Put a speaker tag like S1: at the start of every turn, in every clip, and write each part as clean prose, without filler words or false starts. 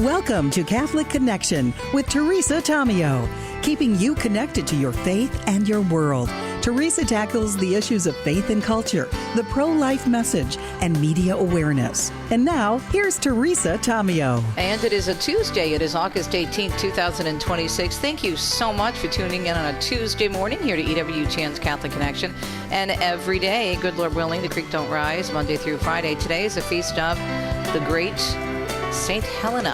S1: Welcome to Catholic Connection with Teresa Tomeo, keeping you connected to your faith and your world. Teresa tackles the issues of faith and culture, the pro-life message, and media awareness. And now, here's Teresa Tomeo.
S2: And it is a Tuesday. It is August 18th, 2026. Thank you so much for tuning in on a Tuesday morning here to EWTN's Catholic Connection. And every day, good Lord willing, the creek don't rise, Monday through Friday. Today is a feast of the great Saint Helena,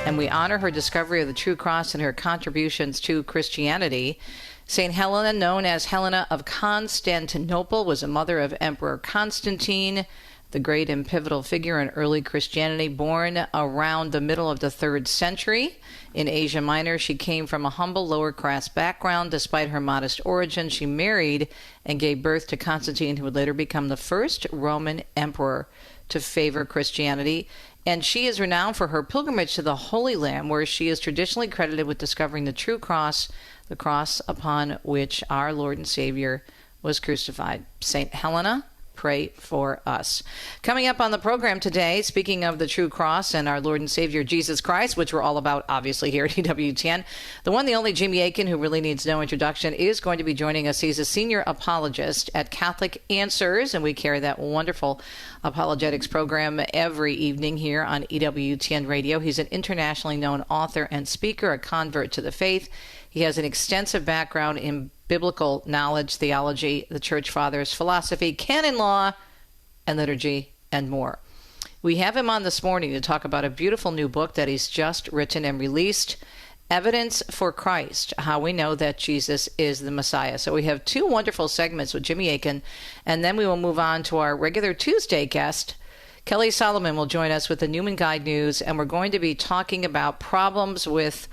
S2: and we honor her discovery of the true cross and her contributions to Christianity. Saint Helena, known as Helena of Constantinople, was a mother of Emperor Constantine, the great and pivotal figure in early Christianity, born around the middle of the 3rd century in Asia Minor. She came from a humble lower-class background. Despite her modest origin, she married and gave birth to Constantine, who would later become the first Roman emperor to favor Christianity. And she is renowned for her pilgrimage to the Holy Land, where she is traditionally credited with discovering the true cross, the cross upon which our Lord and Savior was crucified. Saint Helena, pray for us. Coming up on the program today, speaking of the true cross and our Lord and Savior Jesus Christ, which we're all about, obviously, here at EWTN, the one, the only Jimmy Akin, who really needs no introduction, is going to be joining us. He's a senior apologist at Catholic Answers, and we carry that wonderful apologetics program every evening here on EWTN Radio. He's an internationally known author and speaker, a convert to the faith. He has an extensive background in biblical knowledge, theology, the church fathers, philosophy, canon law, and liturgy, and more. We have him on this morning to talk about a beautiful new book that he's just written and released, Evidence for Christ, How We Know That Jesus is the Messiah. So we have two wonderful segments with Jimmy Akin, and then we will move on to our regular Tuesday guest. Kelly Salomon will join us with the Newman Guide News, and we're going to be talking about problems with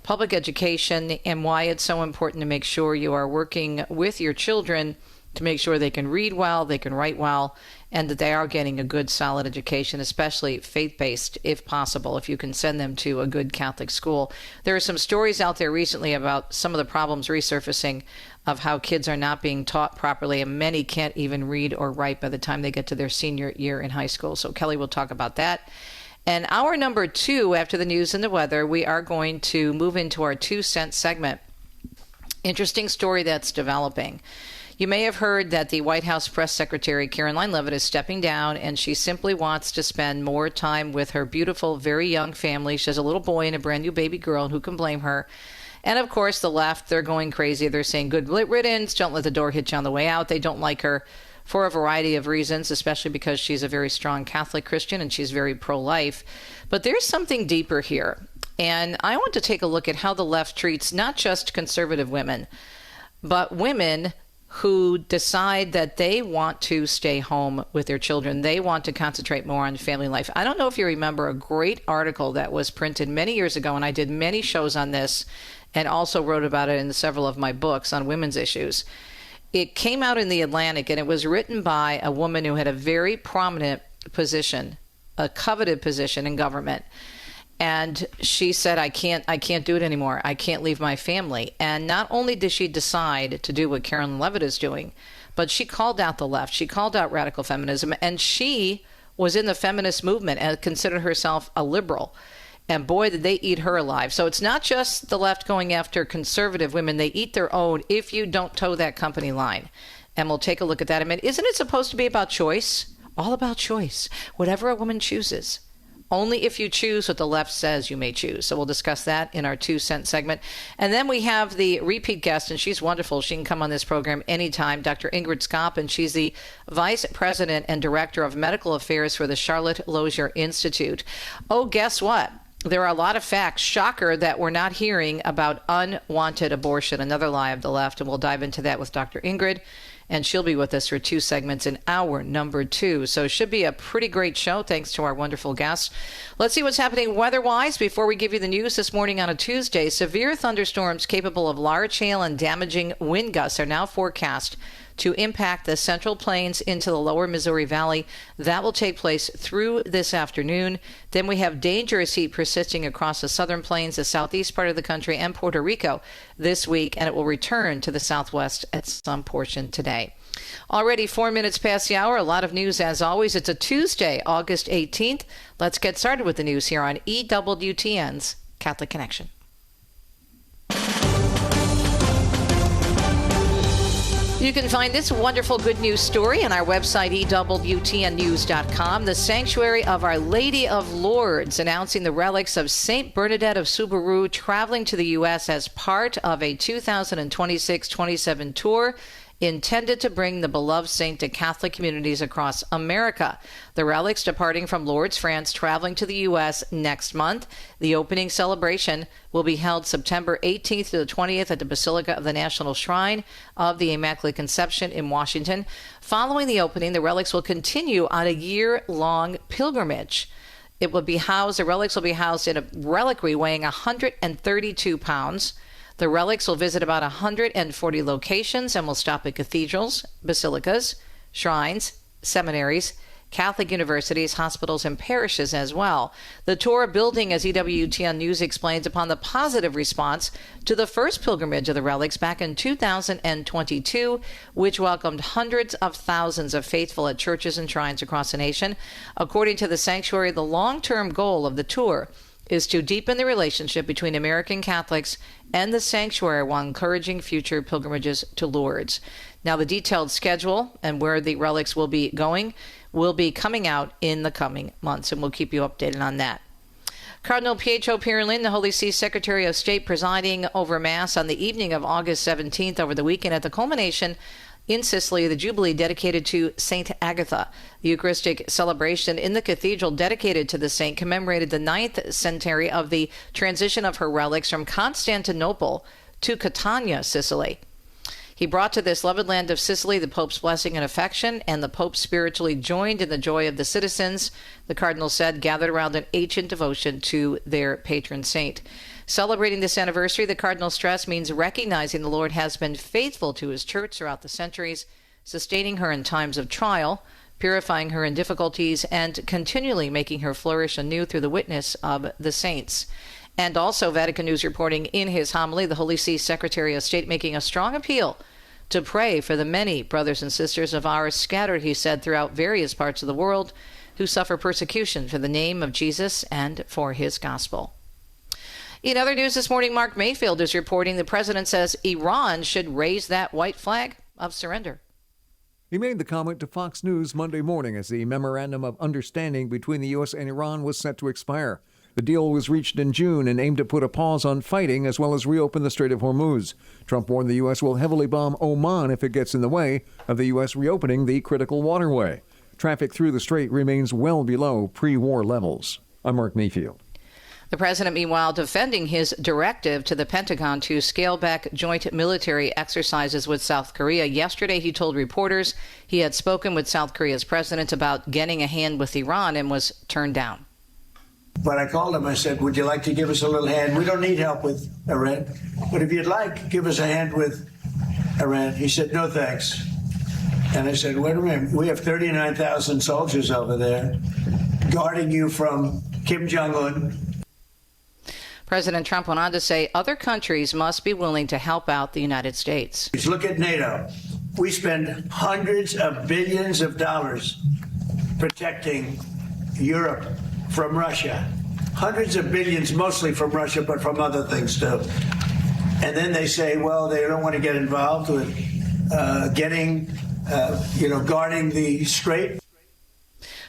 S2: public education and why it's so important to make sure you are working with your children to make sure they can read well, they can write well, and that they are getting a good, solid education, especially faith-based, if possible, if you can send them to a good Catholic school. There are some stories out there recently about some of the problems resurfacing of how kids are not being taught properly, and many can't even read or write by the time they get to their senior year in high school. So Kelly will talk about that. And hour number 2, after the news and the weather, we are going to move into our 2-cent segment. Interesting story that's developing. You may have heard that the White House Press Secretary, Katherine Leavitt, is stepping down, and she simply wants to spend more time with her beautiful, very young family. She has a little boy and a brand new baby girl, and who can blame her? And, of course, the left, they're going crazy. They're saying, good riddance, don't let the door hit you on the way out. They don't like her for a variety of reasons, especially because she's a very strong Catholic Christian and she's very pro-life. But there's something deeper here. And I want to take a look at how the left treats not just conservative women, but women who decide that they want to stay home with their children. They want to concentrate more on family life. I don't know if you remember a great article that was printed many years ago, and I did many shows on this and also wrote about it in several of my books on women's issues. It came out in the Atlantic, and it was written by a woman who had a very prominent position, a coveted position in government. And she said, I can't do it anymore. I can't leave my family. And not only did she decide to do what Katherine Leavitt is doing, but she called out the left. She called out radical feminism. And she was in the feminist movement and considered herself a liberal. And boy, did they eat her alive. So it's not just the left going after conservative women. They eat their own if you don't toe that company line. And we'll take a look at that. I mean, isn't it supposed to be about choice? All about choice. Whatever a woman chooses. Only if you choose what the left says you may choose. So we'll discuss that in our 2-cent segment. And then we have the repeat guest, and she's wonderful. She can come on this program anytime, Dr. Ingrid Skop, and she's the Vice President and Director of Medical Affairs for the Charlotte Lozier Institute. Oh, guess what? There are a lot of facts, shocker, that we're not hearing about unwanted abortion, another lie of the left, and we'll dive into that with Dr. Ingrid, and she'll be with us for 2 segments in hour number 2. So it should be a pretty great show, thanks to our wonderful guests. Let's see what's happening weather-wise before we give you the news this morning on a Tuesday. Severe thunderstorms capable of large hail and damaging wind gusts are now forecast to impact the Central Plains into the lower Missouri Valley. That will take place through this afternoon. Then we have dangerous heat persisting across the southern plains, the southeast part of the country, and Puerto Rico this week, and it will return to the southwest at some portion today. Already 4 minutes past the hour. A lot of news as always. It's a Tuesday, August 18th. Let's get started with the news here on EWTN's Catholic Connection. You can find this wonderful good news story on our website, EWTNnews.com. The Sanctuary of Our Lady of Lourdes announcing the relics of St. Bernadette of Subaru traveling to the U.S. as part of a 2026-27 tour intended to bring the beloved saint to Catholic communities across America. The relics departing from Lourdes, France, traveling to the U.S. next month. The opening celebration will be held September 18th to the 20th at the Basilica of the National Shrine of the Immaculate Conception in Washington. Following the opening, the relics will continue on a year-long pilgrimage. The relics will be housed in a reliquary weighing 132 pounds. The relics will visit about 140 locations and will stop at cathedrals, basilicas, shrines, seminaries, Catholic universities, hospitals, and parishes as well. The tour building, as EWTN News explains, upon the positive response to the first pilgrimage of the relics back in 2022, which welcomed hundreds of thousands of faithful at churches and shrines across the nation. According to the sanctuary, the long-term goal of the tour is to deepen the relationship between American Catholics and the sanctuary while encouraging future pilgrimages to Lourdes. Now, the detailed schedule and where the relics will be going will be coming out in the coming months, and we'll keep you updated on that. Cardinal Pietro Parolin, the Holy See Secretary of State, presiding over Mass on the evening of August 17th over the weekend at the culmination in Sicily, the Jubilee dedicated to St. Agatha. The Eucharistic celebration in the cathedral dedicated to the saint commemorated the 9th centenary of the transition of her relics from Constantinople to Catania, Sicily. He brought to this loved land of Sicily the Pope's blessing and affection, and the Pope spiritually joined in the joy of the citizens, the Cardinal said, gathered around an ancient devotion to their patron saint. Celebrating this anniversary, the Cardinal stress means recognizing the Lord has been faithful to his church throughout the centuries, sustaining her in times of trial, purifying her in difficulties, and continually making her flourish anew through the witness of the saints. And also, Vatican News reporting in his homily, the Holy See Secretary of State making a strong appeal to pray for the many brothers and sisters of ours scattered, he said, throughout various parts of the world who suffer persecution for the name of Jesus and for his gospel. In other news this morning, Mark Mayfield is reporting the president says Iran should raise that white flag of surrender.
S3: He made the comment to Fox News Monday morning as the memorandum of understanding between the U.S. and Iran was set to expire. The deal was reached in June and aimed to put a pause on fighting as well as reopen the Strait of Hormuz. Trump warned the U.S. will heavily bomb Oman if it gets in the way of the U.S. reopening the critical waterway. Traffic through the strait remains well below pre-war levels. I'm Mark Mayfield.
S2: The president, meanwhile, defending his directive to the Pentagon to scale back joint military exercises with South Korea. Yesterday, he told reporters he had spoken with South Korea's president about getting a hand with Iran and was turned down.
S4: But I called him, I said, would you like to give us a little hand? We don't need help with Iran, but if you'd like, give us a hand with Iran. He said, no, thanks. And I said, wait a minute, we have 39,000 soldiers over there guarding you from Kim Jong-un.
S2: President Trump went on to say other countries must be willing to help out the United States.
S4: Look at NATO. We spend hundreds of billions of dollars protecting Europe from Russia. Hundreds of billions, mostly from Russia, but from other things too. And then they say, well, they don't want to get involved with guarding the strait.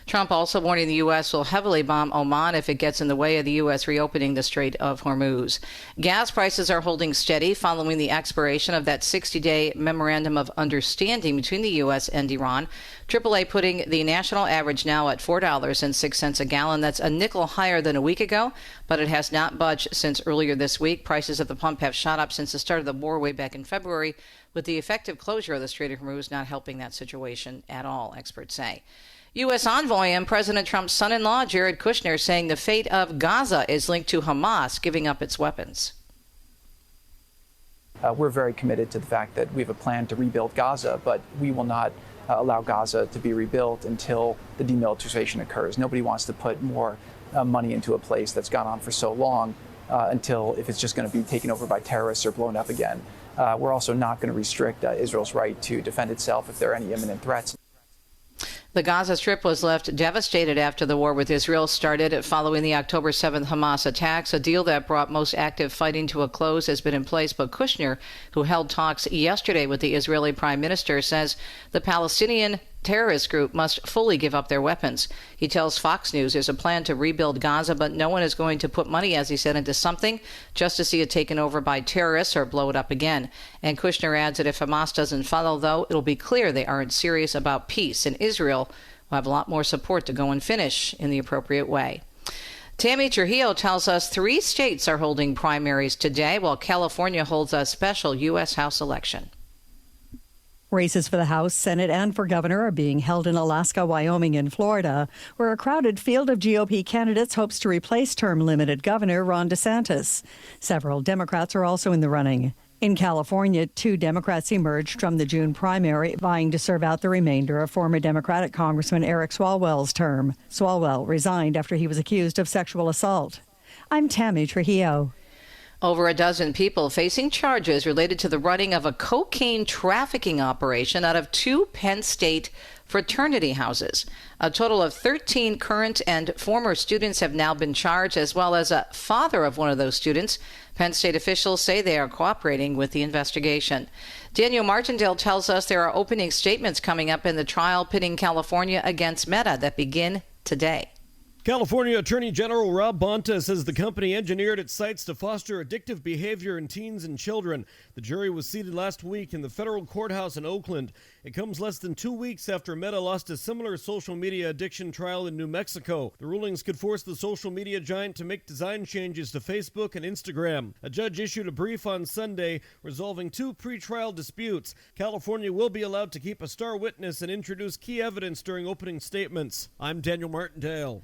S2: Trump also warning the U.S. will heavily bomb Oman if it gets in the way of the U.S. reopening the Strait of Hormuz. Gas prices are holding steady following the expiration of that 60-day memorandum of understanding between the U.S. and Iran. AAA putting the national average now at $4.06 a gallon. That's a nickel higher than a week ago, but it has not budged since earlier this week. Prices at the pump have shot up since the start of the war way back in February, with the effective closure of the Strait of Hormuz not helping that situation at all, experts say. U.S. envoy and President Trump's son-in-law, Jared Kushner, saying the fate of Gaza is linked to Hamas giving up its weapons.
S5: We're very committed to the fact that we have a plan to rebuild Gaza, but we will not allow Gaza to be rebuilt until the demilitarization occurs. Nobody wants to put more money into a place that's gone on for so long until if it's just going to be taken over by terrorists or blown up again. We're also not going to restrict Israel's right to defend itself if there are any imminent threats.
S2: The Gaza Strip was left devastated after the war with Israel started following the October 7th Hamas attacks. A deal that brought most active fighting to a close has been in place, but Kushner, who held talks yesterday with the Israeli prime minister, says the Palestinian terrorist group must fully give up their weapons. He tells Fox News there's a plan to rebuild Gaza, but no one is going to put money, as he said, into something just to see it taken over by terrorists or blow it up again. And Kushner adds that if Hamas doesn't follow, though, it'll be clear they aren't serious about peace, and Israel will have a lot more support to go and finish in the appropriate way. Tammy Trujillo tells us 3 states are holding primaries today, while California holds a special U.S. House election.
S6: Races for the House, Senate, and for governor are being held in Alaska, Wyoming, and Florida, where a crowded field of GOP candidates hopes to replace term-limited Governor Ron DeSantis. Several Democrats are also in the running. In California, 2 Democrats emerged from the June primary, vying to serve out the remainder of former Democratic Congressman Eric Swalwell's term. Swalwell resigned after he was accused of sexual assault. I'm Tammy Trujillo.
S2: Over a dozen people facing charges related to the running of a cocaine trafficking operation out of 2 Penn State fraternity houses. A total of 13 current and former students have now been charged, as well as a father of one of those students. Penn State officials say they are cooperating with the investigation. Daniel Martindale tells us there are opening statements coming up in the trial pitting California against Meta that begin today.
S7: California Attorney General Rob Bonta says the company engineered its sites to foster addictive behavior in teens and children. The jury was seated last week in the federal courthouse in Oakland. It comes less than 2 weeks after Meta lost a similar social media addiction trial in New Mexico. The rulings could force the social media giant to make design changes to Facebook and Instagram. A judge issued a brief on Sunday resolving 2 pretrial disputes. California will be allowed to keep a star witness and introduce key evidence during opening statements. I'm Daniel Martindale.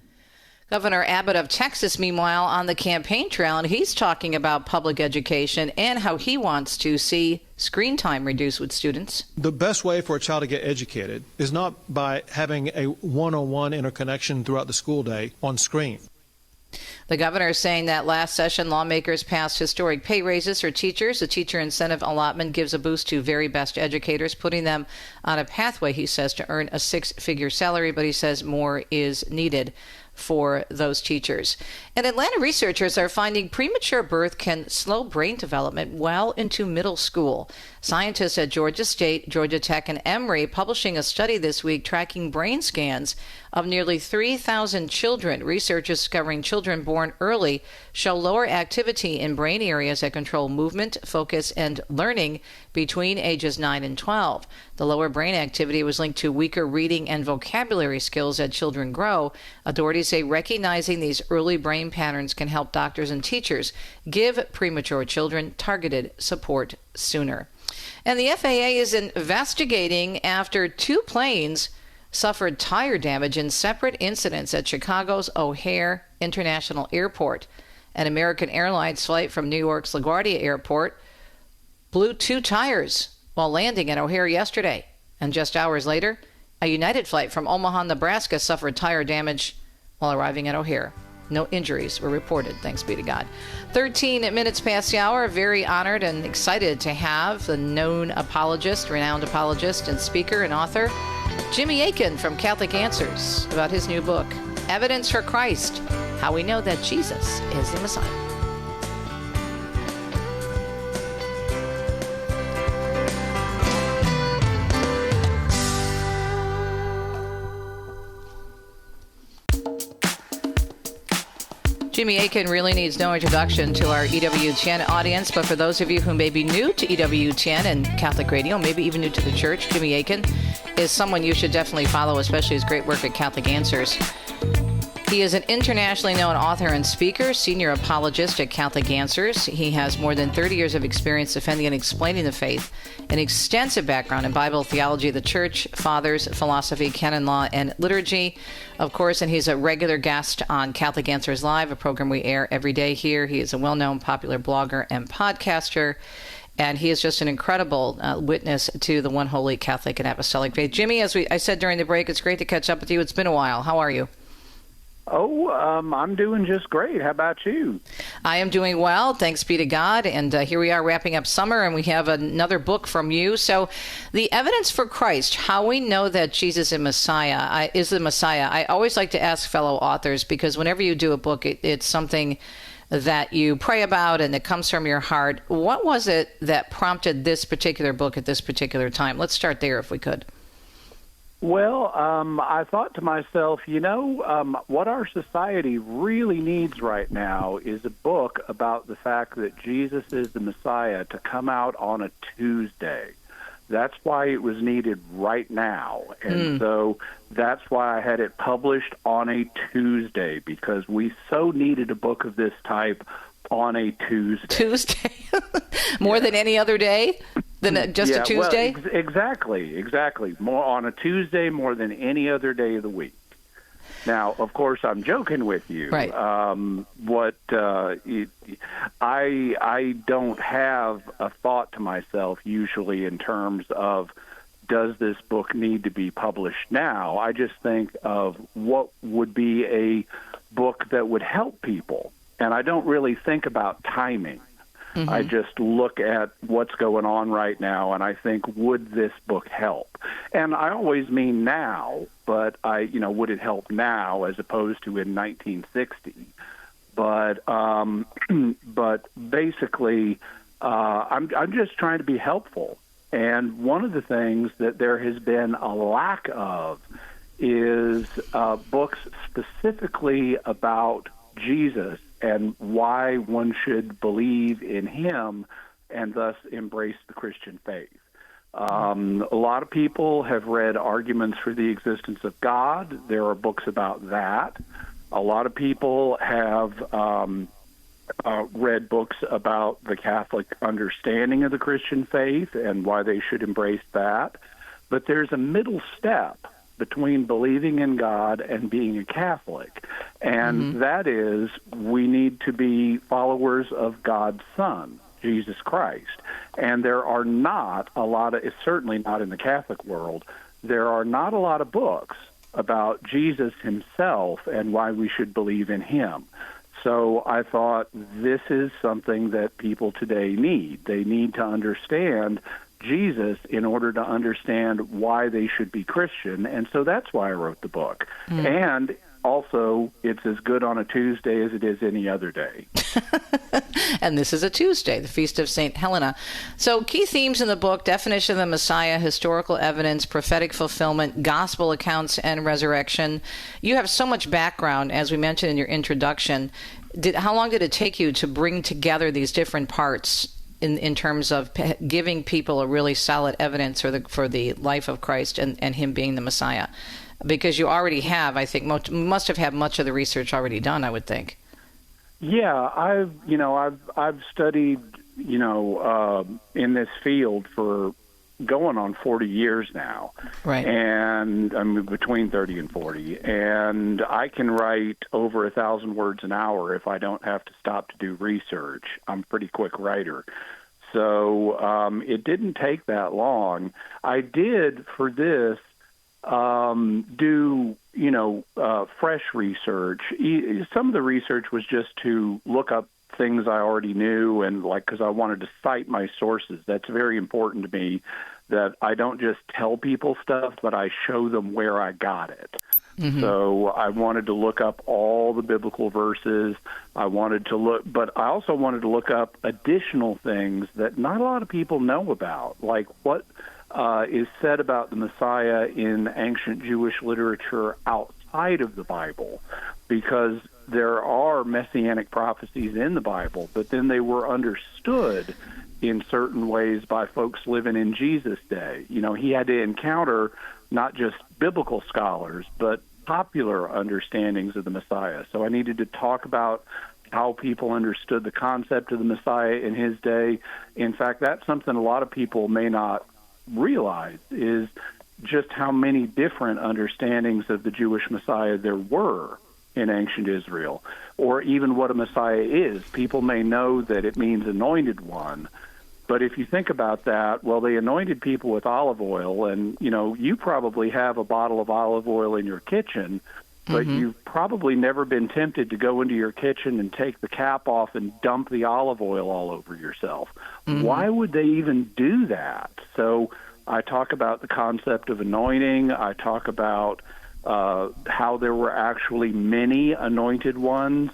S2: Governor Abbott of Texas, meanwhile, on the campaign trail, and he's talking about public education and how he wants to see screen time reduced with students.
S8: The best way for a child to get educated is not by having a one-on-one interconnection throughout the school day on screen.
S2: The governor is saying that last session, lawmakers passed historic pay raises for teachers. The teacher incentive allotment gives a boost to very best educators, putting them on a pathway, he says, to earn a 6-figure salary, but he says more is needed for those teachers. And Atlanta researchers are finding premature birth can slow brain development well into middle school. Scientists at Georgia State, Georgia Tech, and Emory publishing a study this week tracking brain scans of nearly 3,000 children. Researchers discovering children born early show lower activity in brain areas that control movement, focus, and learning between ages 9 and 12. The lower brain activity was linked to weaker reading and vocabulary skills as children grow. Authorities say recognizing these early brain patterns can help doctors and teachers give premature children targeted support sooner. And the FAA is investigating after 2 planes suffered tire damage in separate incidents at Chicago's O'Hare International Airport. An American Airlines flight from New York's LaGuardia Airport blew 2 tires while landing at O'Hare yesterday. And just hours later, a United flight from Omaha, Nebraska suffered tire damage while arriving at O'Hare. No injuries were reported, thanks be to God. 13 minutes past the hour. Very honored and excited to have the known apologist, renowned apologist and speaker and author, Jimmy Akin from Catholic Answers, about his new book, Evidence for Christ, How We Know That Jesus is the Messiah. Jimmy Akin really needs no introduction to our EWTN audience, but for those of you who may be new to EWTN and Catholic Radio, maybe even new to the church, Jimmy Akin is someone you should definitely follow, especially his great work at Catholic Answers. He is an internationally known author and speaker, senior apologist at Catholic Answers. He has more than 30 years of experience defending and explaining the faith, an extensive background in Bible theology of the Church, Fathers, philosophy, canon law, and liturgy, of course, and he's a regular guest on Catholic Answers Live, a program we air every day here. He is a well-known popular blogger and podcaster. And he is just an incredible witness to the one holy Catholic and Apostolic faith. Jimmy, as I said during the break, it's great to catch up with you. It's been a while. How are you?
S9: Oh, I'm doing just great. How about you?
S2: I am doing well. Thanks be to God. And here we are wrapping up summer, and we have another book from you. So the evidence for Christ, how we know that Jesus is the Messiah. I always like to ask fellow authors, because whenever you do a book, it's something that you pray about and it comes from your heart. What was it that prompted this particular book at this particular time? Let's start there if we could.
S9: Well, I thought to myself, what our society really needs right now is a book about the fact that Jesus is the Messiah to come out on a Tuesday. That's why it was needed right now. And so that's why I had it published on a Tuesday, because we so needed a book of this type on a Tuesday.
S2: Tuesday? More than any other day? Than just a Tuesday?
S9: Well, exactly. More on a Tuesday more than any other day of the week. Now, of course, I'm joking with you.
S2: Right.
S9: I don't have a thought to myself usually in terms of, does this book need to be published now? I just think of what would be a book that would help people. And I don't really think about timing. Mm-hmm. I just look at what's going on right now, and I think, would this book help? And I always mean now, but would it help now as opposed to in 1960? But basically, I'm just trying to be helpful. And one of the things that there has been a lack of is books specifically about Jesus and why one should believe in him and thus embrace the Christian faith. A lot of people have read arguments for the existence of God. There are books about that. A lot of people have read books about the Catholic understanding of the Christian faith and why they should embrace that. But there's a middle step between believing in God and being a Catholic. And that is, we need to be followers of God's Son, Jesus Christ. And there are not a lot of, certainly not in the Catholic world, there are not a lot of books about Jesus himself and why we should believe in him. So I thought this is something that people today need. They need to understand Jesus in order to understand why they should be Christian. And so that's why I wrote the book. And also, it's as good on a Tuesday as it is any other day.
S2: And this is a Tuesday, the Feast of St. Helena. So key themes in the book: definition of the Messiah, historical evidence, prophetic fulfillment, gospel accounts, and resurrection. You have so much background, as we mentioned in your introduction. How long did it take you to bring together these different parts in terms of giving people a really solid evidence for the life of Christ and him being the Messiah? Because you already have, I think, must have had much of the research already done, I would think. Yeah,
S9: I've studied, in this field for going on 40 years now.
S2: Right.
S9: And I'm between 30 and 40. And I can write over 1,000 words an hour if I don't have to stop to do research. I'm a pretty quick writer. So it didn't take that long. I did, for this, do, fresh research. Some of the research was just to look up things I already knew, and because I wanted to cite my sources. That's very important to me, that I don't just tell people stuff, but I show them where I got it. Mm-hmm. So I wanted to look up all the biblical verses. But I also wanted to look up additional things that not a lot of people know about, like what is said about the Messiah in ancient Jewish literature outside of the Bible, because there are messianic prophecies in the Bible, but then they were understood in certain ways by folks living in Jesus' day. He had to encounter not just biblical scholars, but popular understandings of the Messiah. So I needed to talk about how people understood the concept of the Messiah in his day. In fact, that's something a lot of people may not realize, is just how many different understandings of the Jewish Messiah there were in ancient Israel, or even what a Messiah is. People may know that it means anointed one, But if you think about that, well, they anointed people with olive oil, and, you probably have a bottle of olive oil in your kitchen, but you've probably never been tempted to go into your kitchen and take the cap off and dump the olive oil all over yourself. Why would they even do that? So I talk about the concept of anointing. I talk about how there were actually many anointed ones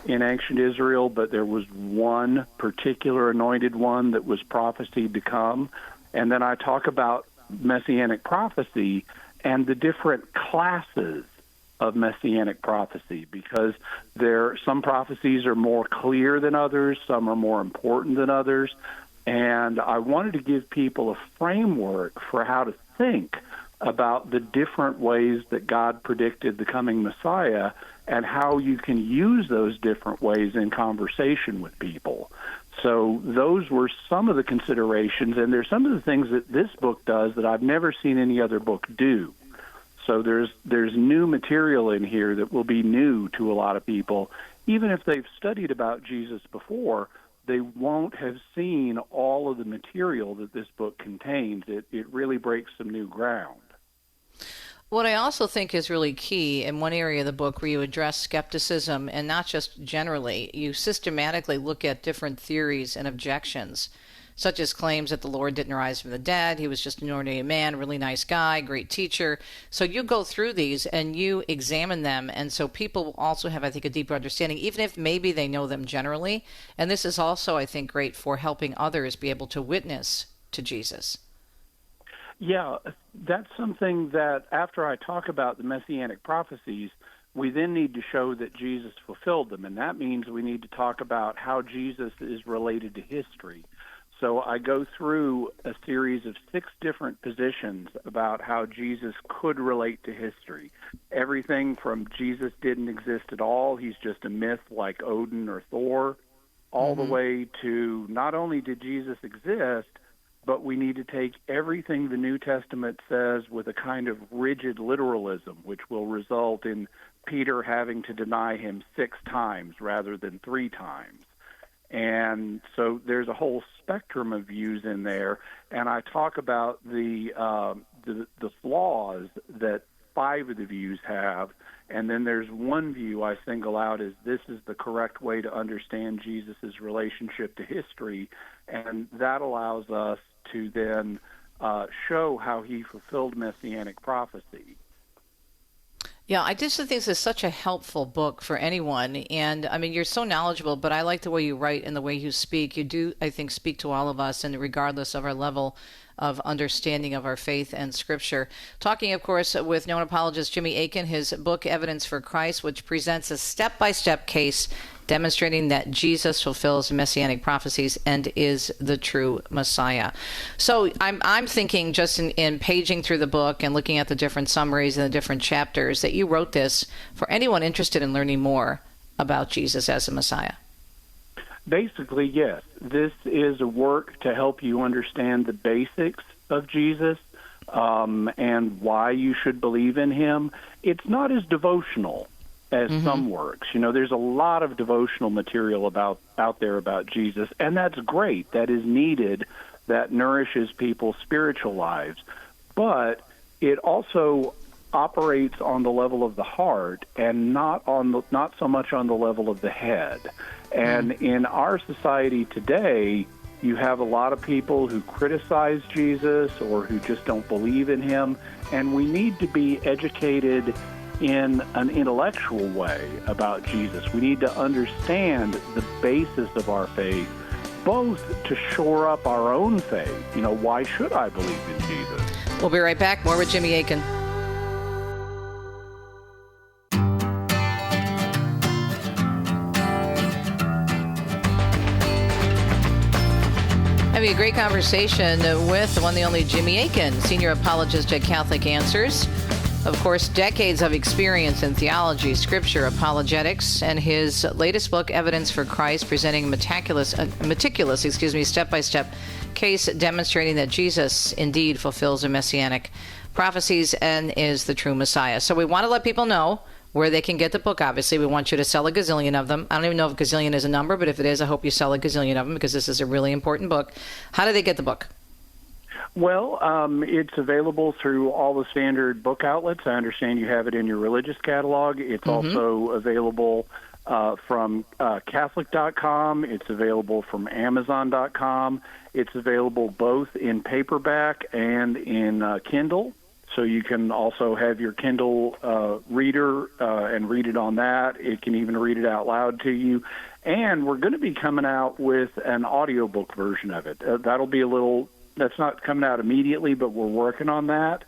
S9: in ancient Israel, but there was one particular anointed one that was prophesied to come. And then I talk about messianic prophecy and the different classes of messianic prophecy, because some prophecies are more clear than others, some are more important than others, and I wanted to give people a framework for how to think about the different ways that God predicted the coming Messiah and how you can use those different ways in conversation with people. So those were some of the considerations, and there's some of the things that this book does that I've never seen any other book do. So there's new material in here that will be new to a lot of people. Even if they've studied about Jesus before, they won't have seen all of the material that this book contains. It really breaks some new ground.
S2: What I also think is really key in one area of the book where you address skepticism, and not just generally, you systematically look at different theories and objections, such as claims that the Lord didn't rise from the dead, he was just an ordinary man, really nice guy, great teacher. So you go through these and you examine them, and so people will also have, I think, a deeper understanding, even if maybe they know them generally. And this is also, I think, great for helping others be able to witness to Jesus.
S9: Yeah, that's something that after I talk about the messianic prophecies, we then need to show that Jesus fulfilled them. And that means we need to talk about how Jesus is related to history. So I go through a series of 6 different positions about how Jesus could relate to history. Everything from Jesus didn't exist at all, he's just a myth like Odin or Thor, all the way to not only did Jesus exist, but we need to take everything the New Testament says with a kind of rigid literalism, which will result in Peter having to deny him 6 times rather than 3 times. And so there's a whole spectrum of views in there, and I talk about the flaws that 5 of the views have, and then there's one view I single out as this is the correct way to understand Jesus' relationship to history, and that allows us to then show how he fulfilled messianic prophecy.
S2: Yeah, I just think this is such a helpful book for anyone. And I mean, you're so knowledgeable, but I like the way you write and the way you speak. You do, I think, speak to all of us, and regardless of our level of understanding of our faith and scripture. Talking, of course, with known apologist Jimmy Akin, his book, Evidence for Christ, which presents a step-by-step case demonstrating that Jesus fulfills messianic prophecies and is the true Messiah. So I'm thinking, just in paging through the book and looking at the different summaries and the different chapters, that you wrote this for anyone interested in learning more about Jesus as a Messiah.
S9: Basically, yes. This is a work to help you understand the basics of Jesus and why you should believe in him. It's not as devotional as some works. You know, there's a lot of devotional material out there about Jesus, and that's great. That is needed. That nourishes people's spiritual lives. But it also operates on the level of the heart and not so much on the level of the head. And in our society today, you have a lot of people who criticize Jesus or who just don't believe in him, and we need to be educated in an intellectual way about Jesus. We need to understand the basis of our faith, both to shore up our own faith. You know, why should I believe in Jesus?
S2: We'll be right back. More with Jimmy Akin. Having a great conversation with the one, the only Jimmy Akin, senior apologist at Catholic Answers. Of course, decades of experience in theology, scripture, apologetics, and his latest book, Evidence for Christ, presenting meticulous, step-by-step case demonstrating that Jesus indeed fulfills the messianic prophecies and is the true Messiah. So we want to let people know where they can get the book. Obviously, we want you to sell a gazillion of them. I don't even know if gazillion is a number, but if it is, I hope you sell a gazillion of them because this is a really important book. How do they get the book?
S9: Well, it's available through all the standard book outlets. I understand you have it in your religious catalog. It's also available from Catholic.com. It's available from Amazon.com. It's available both in paperback and in Kindle. So you can also have your Kindle reader and read it on that. It can even read it out loud to you. And we're going to be coming out with an audiobook version of it. That'll be that's not coming out immediately, but we're working on that.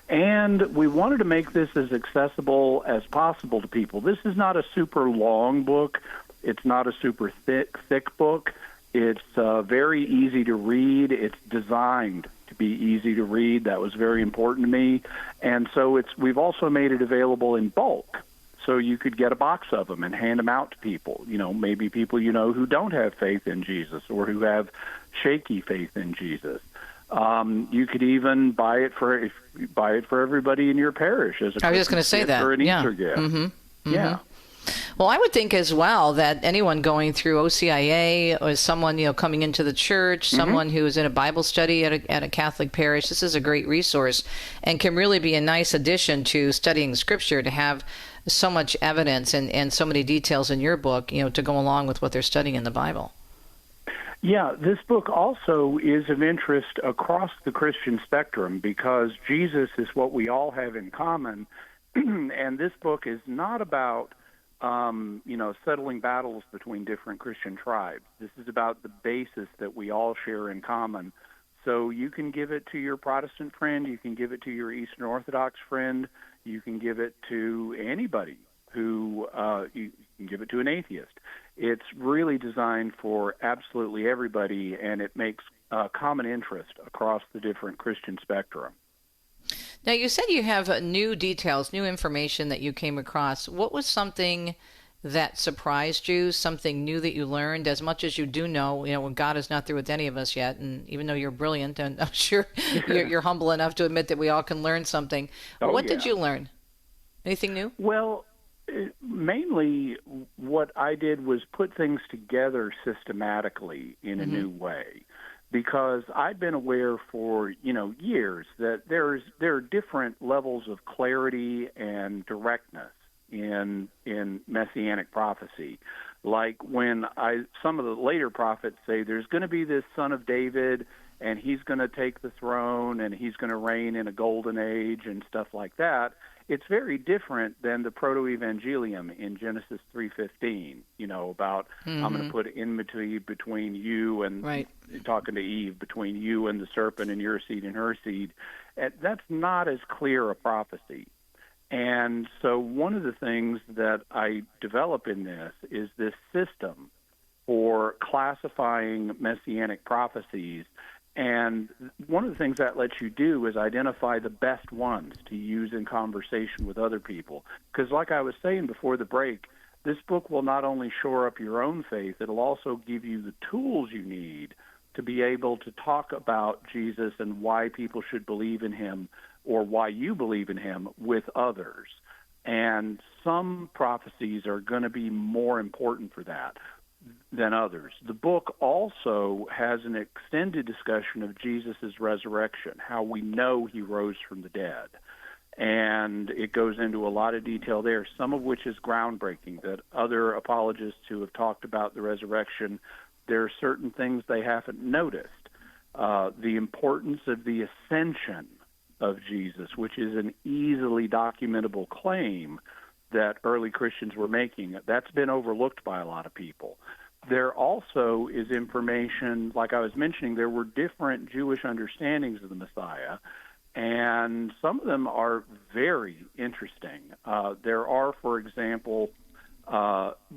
S9: And we wanted to make this as accessible as possible to people. This is not a super long book. It's not a super thick book. It's very easy to read. It's designed to be easy to read. That was very important to me. And so we've also made it available in bulk. So you could get a box of them and hand them out to people, maybe people who don't have faith in Jesus or who have shaky faith in Jesus. You could even buy it for everybody in your parish as a
S2: I was just going to say that.
S9: Or an Easter gift. Yeah.
S2: Well, I would think as well that anyone going through OCIA or someone coming into the church, someone who is in a Bible study at a Catholic parish, this is a great resource and can really be a nice addition to studying Scripture to have so much evidence and so many details in your book, to go along with what they're studying in the Bible.
S9: Yeah, this book also is of interest across the Christian spectrum because Jesus is what we all have in common, and this book is not about settling battles between different Christian tribes. This is about the basis that we all share in common. So you can give it to your Protestant friend, you can give it to your Eastern Orthodox friend, you can give it to anybody who you can give it to an atheist. It's really designed for absolutely everybody, and it makes common interest across the different Christian spectrum.
S2: Now, you said you have new details, new information that you came across. What was something that surprised you, something new that you learned, as much as you do know, when God is not through with any of us yet, and even though you're brilliant, and I'm sure you're humble enough to admit that we all can learn something. What did you learn? Anything new?
S9: Well, mainly what I did was put things together systematically in a new way. Because I've been aware for years that there are different levels of clarity and directness in messianic prophecy. Like when some of the later prophets say there's going to be this son of David and he's going to take the throne and he's going to reign in a golden age and stuff like that. It's very different than the proto-evangelium in Genesis 3:15, about I'm going to put enmity between you and talking to Eve, between you and the serpent and your seed and her seed. And that's not as clear a prophecy. And so one of the things that I develop in this is this system for classifying messianic prophecies. And one of the things that lets you do is identify the best ones to use in conversation with other people. Because like I was saying before the break, this book will not only shore up your own faith, it'll also give you the tools you need to be able to talk about Jesus and why people should believe in him or why you believe in him with others. And some prophecies are going to be more important for that than others. The book also has an extended discussion of Jesus' resurrection, how we know he rose from the dead. And it goes into a lot of detail there, some of which is groundbreaking, that other apologists who have talked about the resurrection, there are certain things they haven't noticed. The importance of the ascension of Jesus, which is an easily documentable claim that early Christians were making. That's been overlooked by a lot of people. There also is information, like I was mentioning, there were different Jewish understandings of the Messiah, and some of them are very interesting. There are, for example,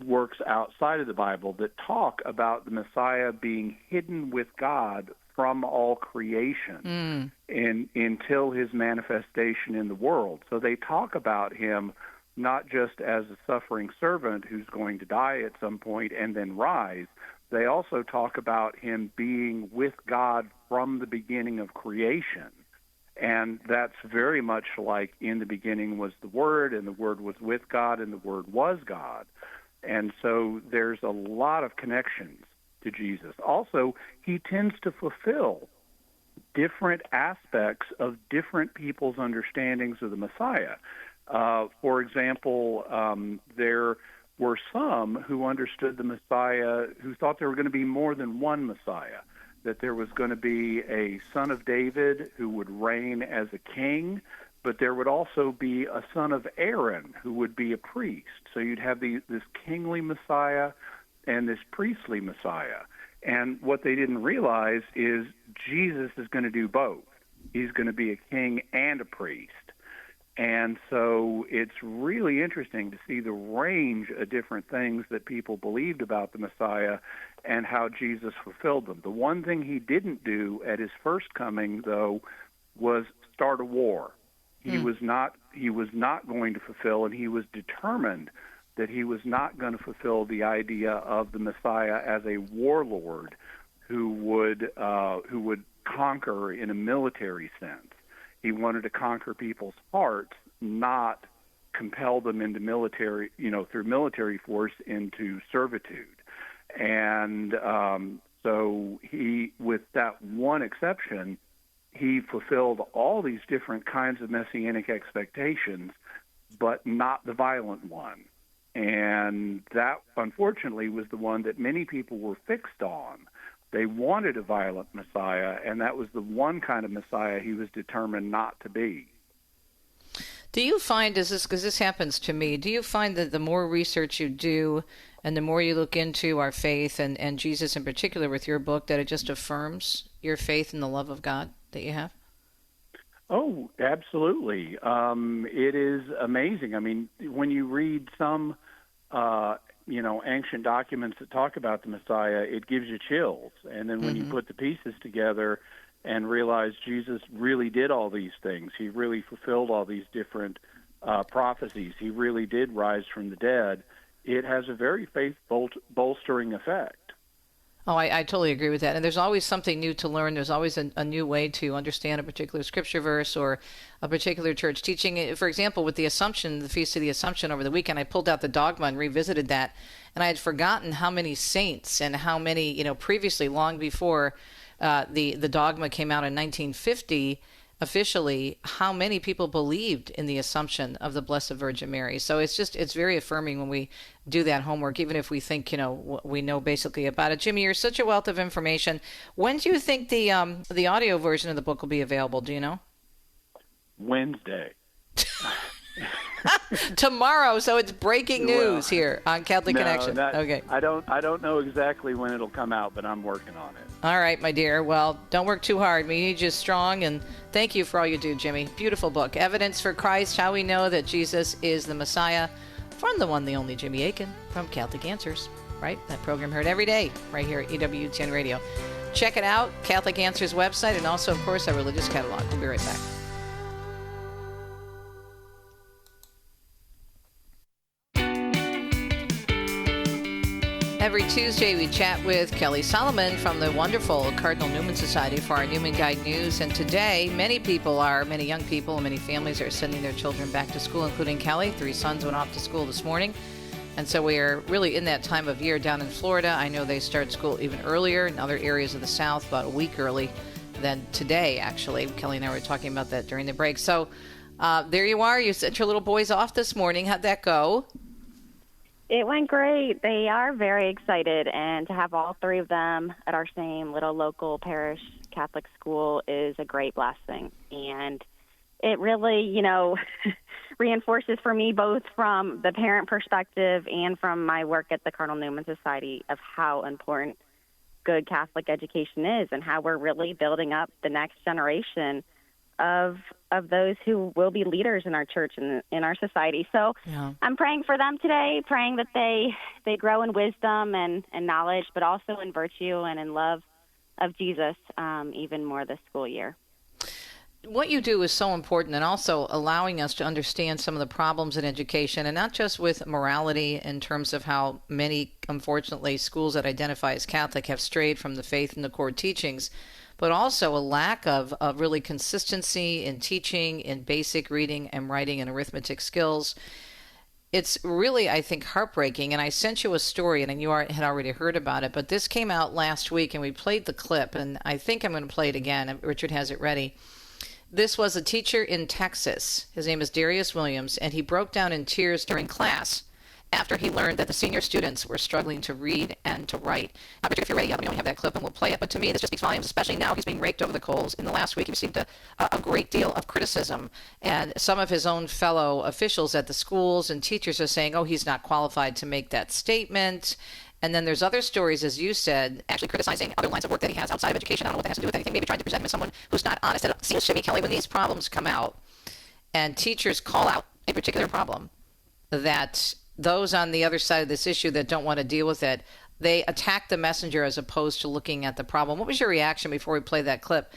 S9: works outside of the Bible that talk about the Messiah being hidden with God from all creation until his manifestation in the world. So they talk about him not just as a suffering servant who's going to die at some point and then rise. They also talk about him being with God from the beginning of creation. And that's very much like in the beginning was the Word, and the Word was with God, and the Word was God. And so there's a lot of connections to Jesus. Also, he tends to fulfill different aspects of different people's understandings of the Messiah. For example, there were some who understood the Messiah, who thought there were going to be more than one Messiah, that there was going to be a son of David who would reign as a king, but there would also be a son of Aaron who would be a priest. So you'd have this kingly Messiah and this priestly Messiah. And what they didn't realize is Jesus is going to do both. He's going to be a king and a priest. And so it's really interesting to see the range of different things that people believed about the Messiah and how Jesus fulfilled them. The one thing he didn't do at his first coming, though, was start a war. He was not going to fulfill, and he was determined that he was not going to fulfill the idea of the Messiah as a warlord who would conquer in a military sense. He wanted to conquer people's hearts, not compel them into military, through military force into servitude. And so he, with that one exception, he fulfilled all these different kinds of messianic expectations, but not the violent one. And that, unfortunately, was the one that many people were fixed on. They wanted a violent Messiah, and that was the one kind of Messiah he was determined not to be.
S2: Do you find, because this happens to me, do you find that the more research you do and the more you look into our faith and Jesus in particular with your book, that it just affirms your faith and the love of God that you have?
S9: Oh, absolutely. It is amazing. I mean, when you read some ancient documents that talk about the Messiah, it gives you chills. And then when you put the pieces together and realize Jesus really did all these things, he really fulfilled all these different prophecies, he really did rise from the dead, it has a very faith-bolstering effect.
S2: Oh, I totally agree with that. And there's always something new to learn. There's always a new way to understand a particular scripture verse or a particular church teaching. For example, with the Assumption, the Feast of the Assumption over the weekend, I pulled out the dogma and revisited that. And I had forgotten how many saints and how many, previously, long before the dogma came out in 1950, officially, how many people believed in the Assumption of the Blessed Virgin Mary. So it's very affirming when we do that homework, even if we think, we know basically about it. Jimmy, you're such a wealth of information. When do you think the audio version of the book will be available? Do you know?
S9: Wednesday.
S2: Tomorrow, so it's breaking news here on Catholic Connection. Okay.
S9: I don't know exactly when it'll come out, but I'm working on it.
S2: All right, my dear. Well, don't work too hard. We need you strong, and thank you for all you do, Jimmy. Beautiful book, Evidence for Christ, How We Know That Jesus is the Messiah, from the one, the only Jimmy Akin from Catholic Answers, right? That program heard every day right here at EWTN Radio. Check it out, Catholic Answers website, and also, of course, our religious catalog. We'll be right back. Every Tuesday, we chat with Kelly Salomon from the wonderful Cardinal Newman Society for our Newman Guide News. And today, many young people and many families are sending their children back to school, including Kelly. 3 sons went off to school this morning. And so we are really in that time of year down in Florida. I know they start school even earlier in other areas of the South, about a week early than today, actually. Kelly and I were talking about that during the break. So there you are. You sent your little boys off this morning. How'd that go?
S10: It went great. They are very excited, and to have all 3 of them at our same little local parish Catholic school is a great blessing. And it really, reinforces for me, both from the parent perspective and from my work at the Cardinal Newman Society, of how important good Catholic education is and how we're really building up the next generation of those who will be leaders in our church and in our society. So yeah. I'm praying for them today, praying that they grow in wisdom and knowledge, but also in virtue and in love of Jesus even more this school year.
S2: What you do is so important, and also allowing us to understand some of the problems in education, and not just with morality in terms of how many, unfortunately, schools that identify as Catholic have strayed from the faith and the core teachings, but also a lack of really consistency in teaching, in basic reading and writing and arithmetic skills. It's really, I think, heartbreaking. And I sent you a story, and you had already heard about it, but this came out last week, and we played the clip, and I think I'm going to play it again. Richard has it ready. This was a teacher in Texas. His name is Darius Williams, and he broke down in tears during class after he learned that the senior students were struggling to read and to write. Richard, if you're ready, let me know you have that clip, and we'll play it. But to me, this just speaks volumes, especially now he's being raked over the coals. In the last week, he received a great deal of criticism, and some of his own fellow officials at the schools and teachers are saying, oh, he's not qualified to make that statement. And then there's other stories, as you said, actually criticizing other lines of work that he has outside of education. I don't know what that has to do with anything. Maybe trying to present him as someone who's not honest. And it seems to me, Kelly, when these problems come out and teachers call out a particular problem, that those on the other side of this issue that don't want to deal with it, they attack the messenger as opposed to looking at the problem. What was your reaction before we play that clip?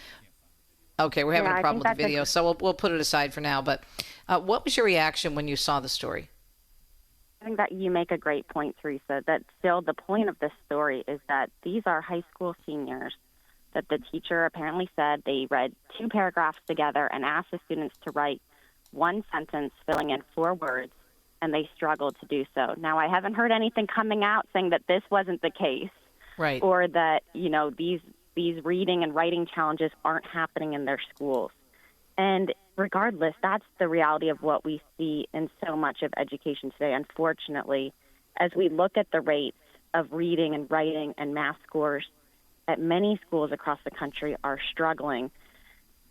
S2: Okay, we're having a problem with the video, so we'll put it aside for now. But what was your reaction when you saw the story?
S10: I think that you make a great point, Teresa, that still the point of this story is that these are high school seniors that the teacher apparently said they read 2 paragraphs together and asked the students to write 1 sentence filling in 4 words, and they struggled to do so. Now, I haven't heard anything coming out saying that this wasn't the case,
S2: right?
S10: Or that, these reading and writing challenges aren't happening in their schools. And regardless, that's the reality of what we see in so much of education today. Unfortunately, as we look at the rates of reading and writing and math scores at many schools across the country are struggling.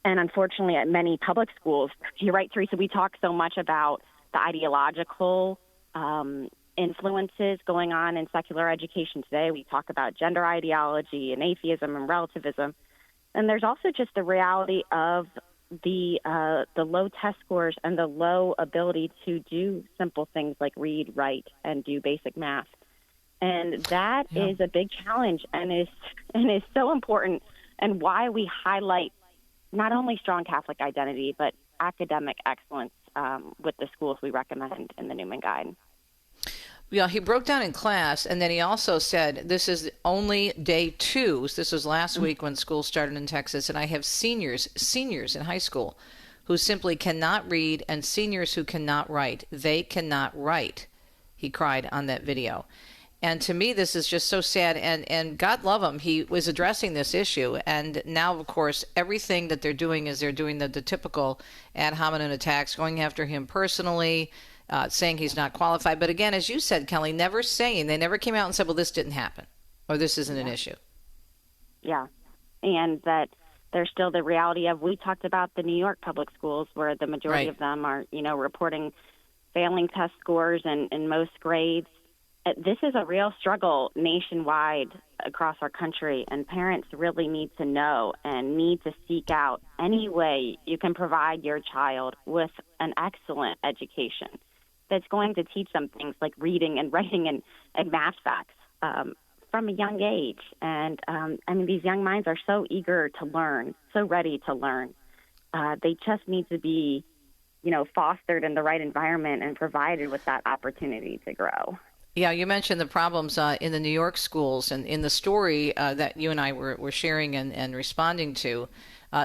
S10: And unfortunately, at many public schools, you're right, Teresa, we talk so much about the ideological influences going on in secular education today. We talk about gender ideology and atheism and relativism. And there's also just the reality of the low test scores and the low ability to do simple things like read, write, and do basic math. And that is a big challenge and is so important, and why we highlight not only strong Catholic identity, but academic excellence with the schools we recommend in the Newman Guide.
S2: Yeah, he broke down in class, and then he also said, this is only day 2. This was last week when school started in Texas, and I have seniors in high school who simply cannot read, and seniors who cannot write. They cannot write, he cried on that video. And to me, this is just so sad, and God love him, he was addressing this issue, and now, of course, everything that they're doing is they're doing the typical ad hominem attacks, going after him personally, saying he's not qualified. But again, as you said, Kelly, they never came out and said, well, this didn't happen, or this isn't an issue.
S10: Yeah, and that there's still the reality of, we talked about the New York public schools where the majority of them are, reporting failing test scores in most grades. This is a real struggle nationwide across our country, and parents really need to know and need to seek out any way you can provide your child with an excellent education that's going to teach them things like reading and writing and math facts from a young age. And these young minds are so eager to learn, so ready to learn. They just need to be, fostered in the right environment and provided with that opportunity to grow.
S2: Yeah, you mentioned the problems in the New York schools, and in the story that you and I were sharing and responding to,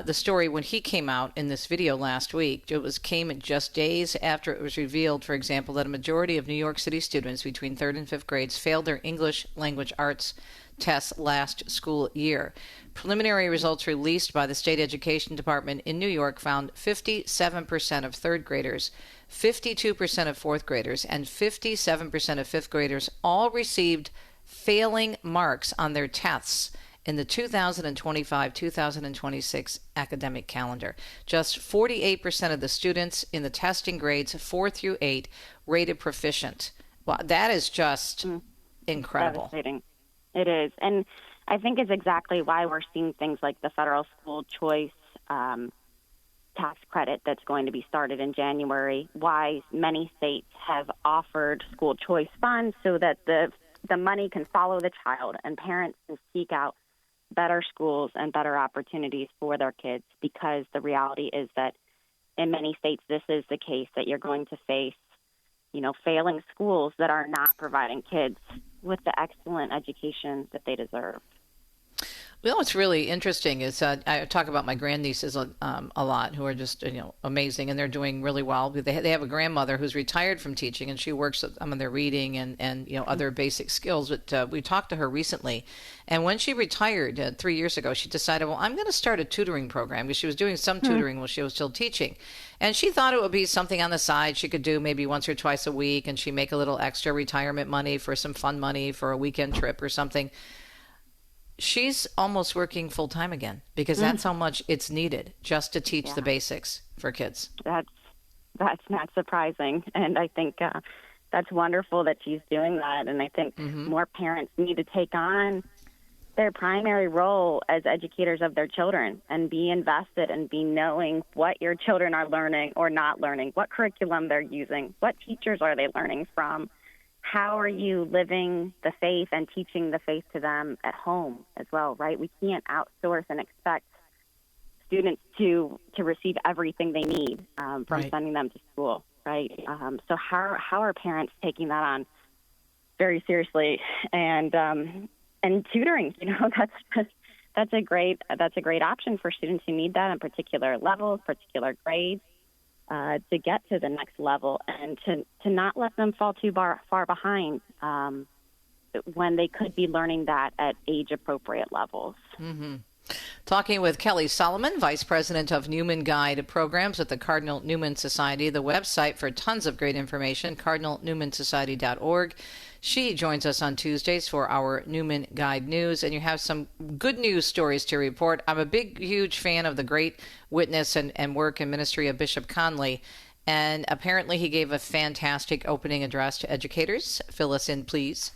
S2: the story when he came out in this video last week, came just days after it was revealed, for example, that a majority of New York City students between 3rd and 5th grades failed their English language arts tests last school year. Preliminary results released by the State Education Department in New York found 57% of 3rd graders, 52% of 4th graders, and 57% of 5th graders all received failing marks on their tests in the 2025-2026 academic calendar. Just 48% of the students in the testing grades 4 through 8 rated proficient. Well, that is just incredible.
S10: Devastating. It is. And I think it's exactly why we're seeing things like the federal school choice tax credit that's going to be started in January, why many states have offered school choice funds so that the money can follow the child and parents can seek out better schools and better opportunities for their kids, because the reality is that in many states this is the case, that you're going to face, failing schools that are not providing kids with the excellent education that they deserve.
S2: Well, what's really interesting is I talk about my grandnieces a lot, who are just amazing, and they're doing really well. They have a grandmother who's retired from teaching, and she works on their reading and other basic skills. But we talked to her recently, and when she retired 3 years ago, she decided, well, I'm going to start a tutoring program, because she was doing some tutoring while she was still teaching, and she thought it would be something on the side she could do maybe once or twice a week, and she make a little extra retirement money for some fun money for a weekend trip or something. She's almost working full time again, because that's how much it's needed just to teach the basics for kids.
S10: That's not surprising, and I think that's wonderful that she's doing that. And I think more parents need to take on their primary role as educators of their children and be invested and be knowing what your children are learning or not learning, what curriculum they're using, what teachers are they learning from. How are you living the faith and teaching the faith to them at home as well, right? We can't outsource and expect students to receive everything they need from sending them to school, right? So how are parents taking that on very seriously? And tutoring, that's a great option for students who need that in particular levels, particular grades. To get to the next level, and to not let them fall too far behind when they could be learning that at age-appropriate levels.
S2: Talking with Kelly Salomon, Vice President of Newman Guide Programs at the Cardinal Newman Society. The website for tons of great information, cardinalnewmansociety.org. She joins us on Tuesdays for our Newman Guide News, and you have some good news stories to report. I'm a huge fan of the great witness and work and ministry of Bishop Conley, and apparently he gave a fantastic opening address to educators. Fill us in, please.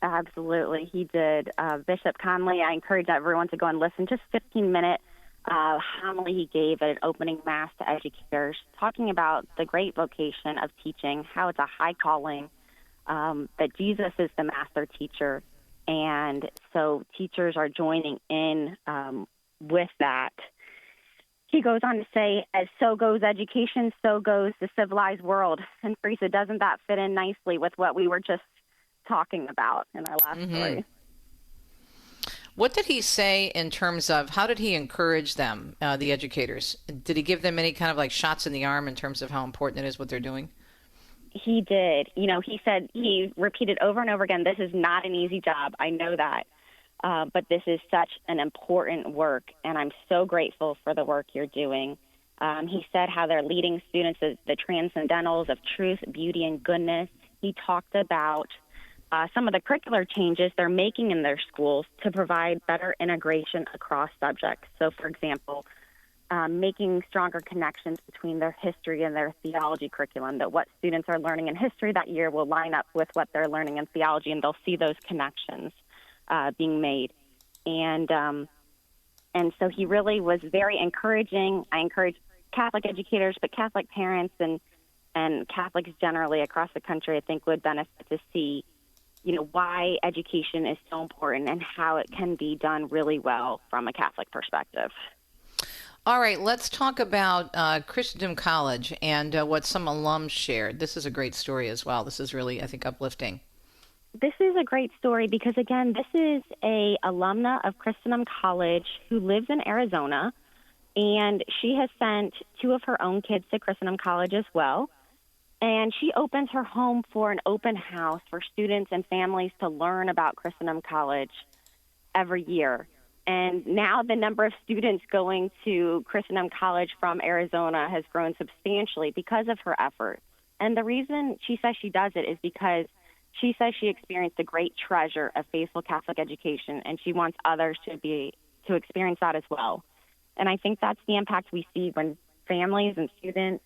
S10: Absolutely, he did. Bishop Conley, I encourage everyone to go and listen. Just 15-minute homily he gave at an opening mass to educators, talking about the great vocation of teaching, how it's a high calling, that Jesus is the master teacher, and so teachers are joining in with that. He goes on to say, as so goes education, so goes the civilized world. And Teresa, doesn't that fit in nicely with what we were just talking about in our last story?
S2: What did he say in terms of how did he encourage them, the educators? Did he give them any kind of like shots in the arm in terms of how important it is what they're doing?
S10: He did. He said, he repeated over and over again, this is not an easy job. I know that. But this is such an important work, and I'm so grateful for the work you're doing. He said how they're leading students as the transcendentals of truth, beauty, and goodness. He talked about some of the curricular changes they're making in their schools to provide better integration across subjects. So, for example, making stronger connections between their history and their theology curriculum, that what students are learning in history that year will line up with what they're learning in theology, and they'll see those connections being made. And so he really was very encouraging. I encourage Catholic educators, but Catholic parents and Catholics generally across the country, I think, would benefit to see, why education is so important and how it can be done really well from a Catholic perspective.
S2: All right, let's talk about Christendom College and what some alums shared. This is a great story as well. This is really, I think, uplifting.
S10: This is a great story because, again, this is a alumna of Christendom College who lives in Arizona, and she has sent 2 of her own kids to Christendom College as well. And she opens her home for an open house for students and families to learn about Christendom College every year. And now the number of students going to Christendom College from Arizona has grown substantially because of her efforts. And the reason she says she does it is because she says she experienced a great treasure of faithful Catholic education, and she wants others to experience that as well. And I think that's the impact we see when families and students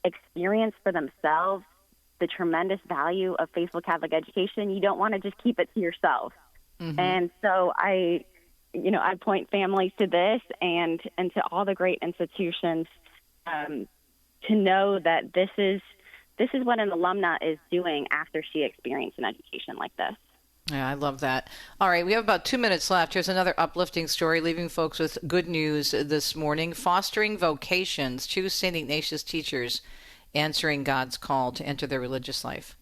S10: experience for themselves the tremendous value of faithful Catholic education. You don't want to just keep it to yourself. And so I point families to this and to all the great institutions to know that this is what an alumna is doing after she experienced an education like this.
S2: Yeah, I love that. All right, we have about 2 minutes left. Here's another uplifting story, leaving folks with good news this morning. Fostering vocations, choose St. Ignatius teachers answering God's call to enter their religious life.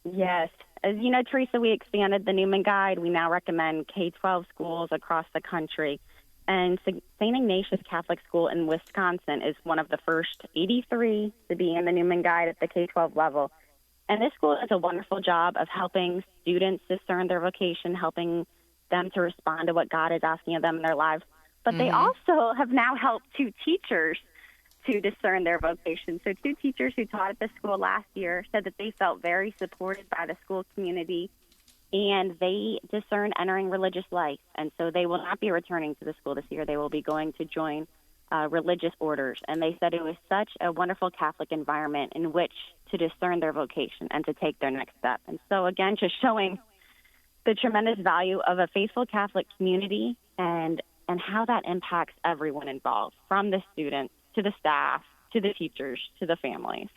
S10: Yes, as you know, Teresa, we expanded the Newman Guide. We now recommend K-12 schools across the country. And St. Ignatius Catholic School in Wisconsin is one of the first 83 to be in the Newman Guide at the K-12 level. And this school does a wonderful job of helping students discern their vocation, helping them to respond to what God is asking of them in their lives. But they also have now helped 2 teachers to discern their vocation. So 2 teachers who taught at the school last year said that they felt very supported by the school community, and they discerned entering religious life. And so they will not be returning to the school this year. They will be going to join religious orders. And they said it was such a wonderful Catholic environment in which to discern their vocation and to take their next step. And so, again, just showing the tremendous value of a faithful Catholic community and how that impacts everyone involved, from the students to the staff, to the teachers, to the families.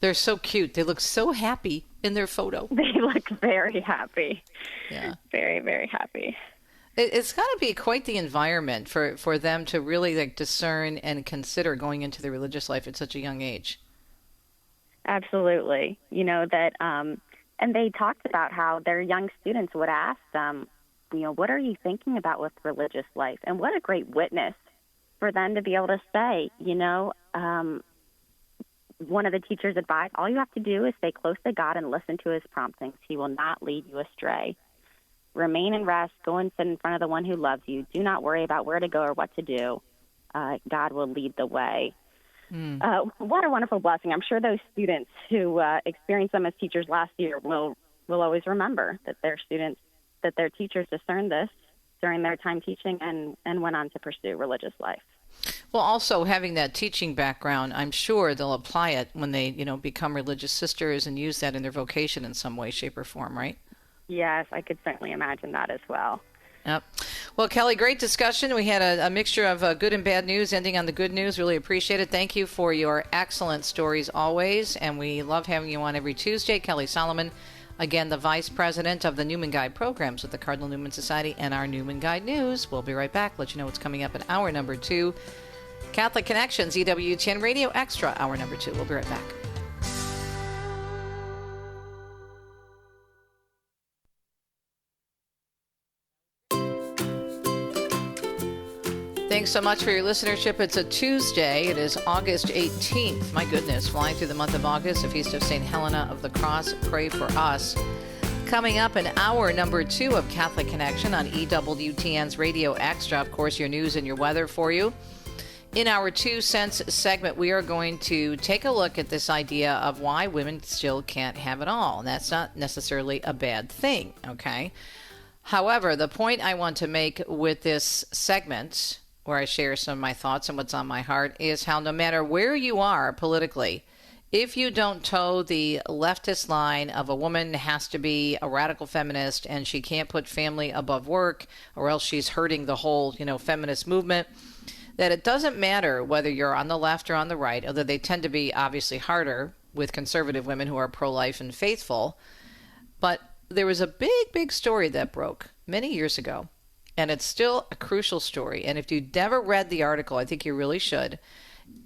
S2: They're so cute. They look so happy in their photo.
S10: They look very happy.
S2: Yeah.
S10: Very, very happy.
S2: It's got to be quite the environment for them to really discern and consider going into the religious life at such a young age.
S10: Absolutely. You know, that, and they talked about how their young students would ask them, what are you thinking about with religious life? And what a great witness for them to be able to say, one of the teachers advised, all you have to do is stay close to God and listen to his promptings. He will not lead you astray. Remain and rest. Go and sit in front of the one who loves you. Do not worry about where to go or what to do. God will lead the way. What a wonderful blessing. I'm sure those students who experienced them as teachers last year will always remember that their teachers discerned this during their time teaching and went on to pursue religious life.
S2: Well, also having that teaching background, I'm sure they'll apply it when they, become religious sisters and use that in their vocation in some way, shape, or form, right?
S10: Yes, I could certainly imagine that as well.
S2: Yep. Well, Kelly, great discussion. We had a mixture of good and bad news, ending on the good news. Really appreciate it. Thank you for your excellent stories always, and we love having you on every Tuesday. Kelly Salomon, again, the Vice President of the Newman Guide Programs with the Cardinal Newman Society and our Newman Guide News. We'll be right back. Let you know what's coming up in hour number 2. Catholic Connections, EWTN Radio Extra, hour number 2. We'll be right back. Thanks so much for your listenership. It's a Tuesday. It is August 18th. My goodness, flying through the month of August, the Feast of St. Helena of the Cross. Pray for us. Coming up in hour number 2 of Catholic Connection on EWTN's Radio Extra. Of course, your news and your weather for you. In our 2 cents segment, we are going to take a look at this idea of why women still can't have it all. And that's not necessarily a bad thing, okay? However, the point I want to make with this segment, where I share some of my thoughts and what's on my heart, is how no matter where you are politically, if you don't toe the leftist line of a woman has to be a radical feminist and she can't put family above work or else she's hurting the whole, feminist movement, that it doesn't matter whether you're on the left or on the right, although they tend to be obviously harder with conservative women who are pro-life and faithful. But there was a big story that broke many years ago, and it's still a crucial story. And if you've never read the article, I think you really should.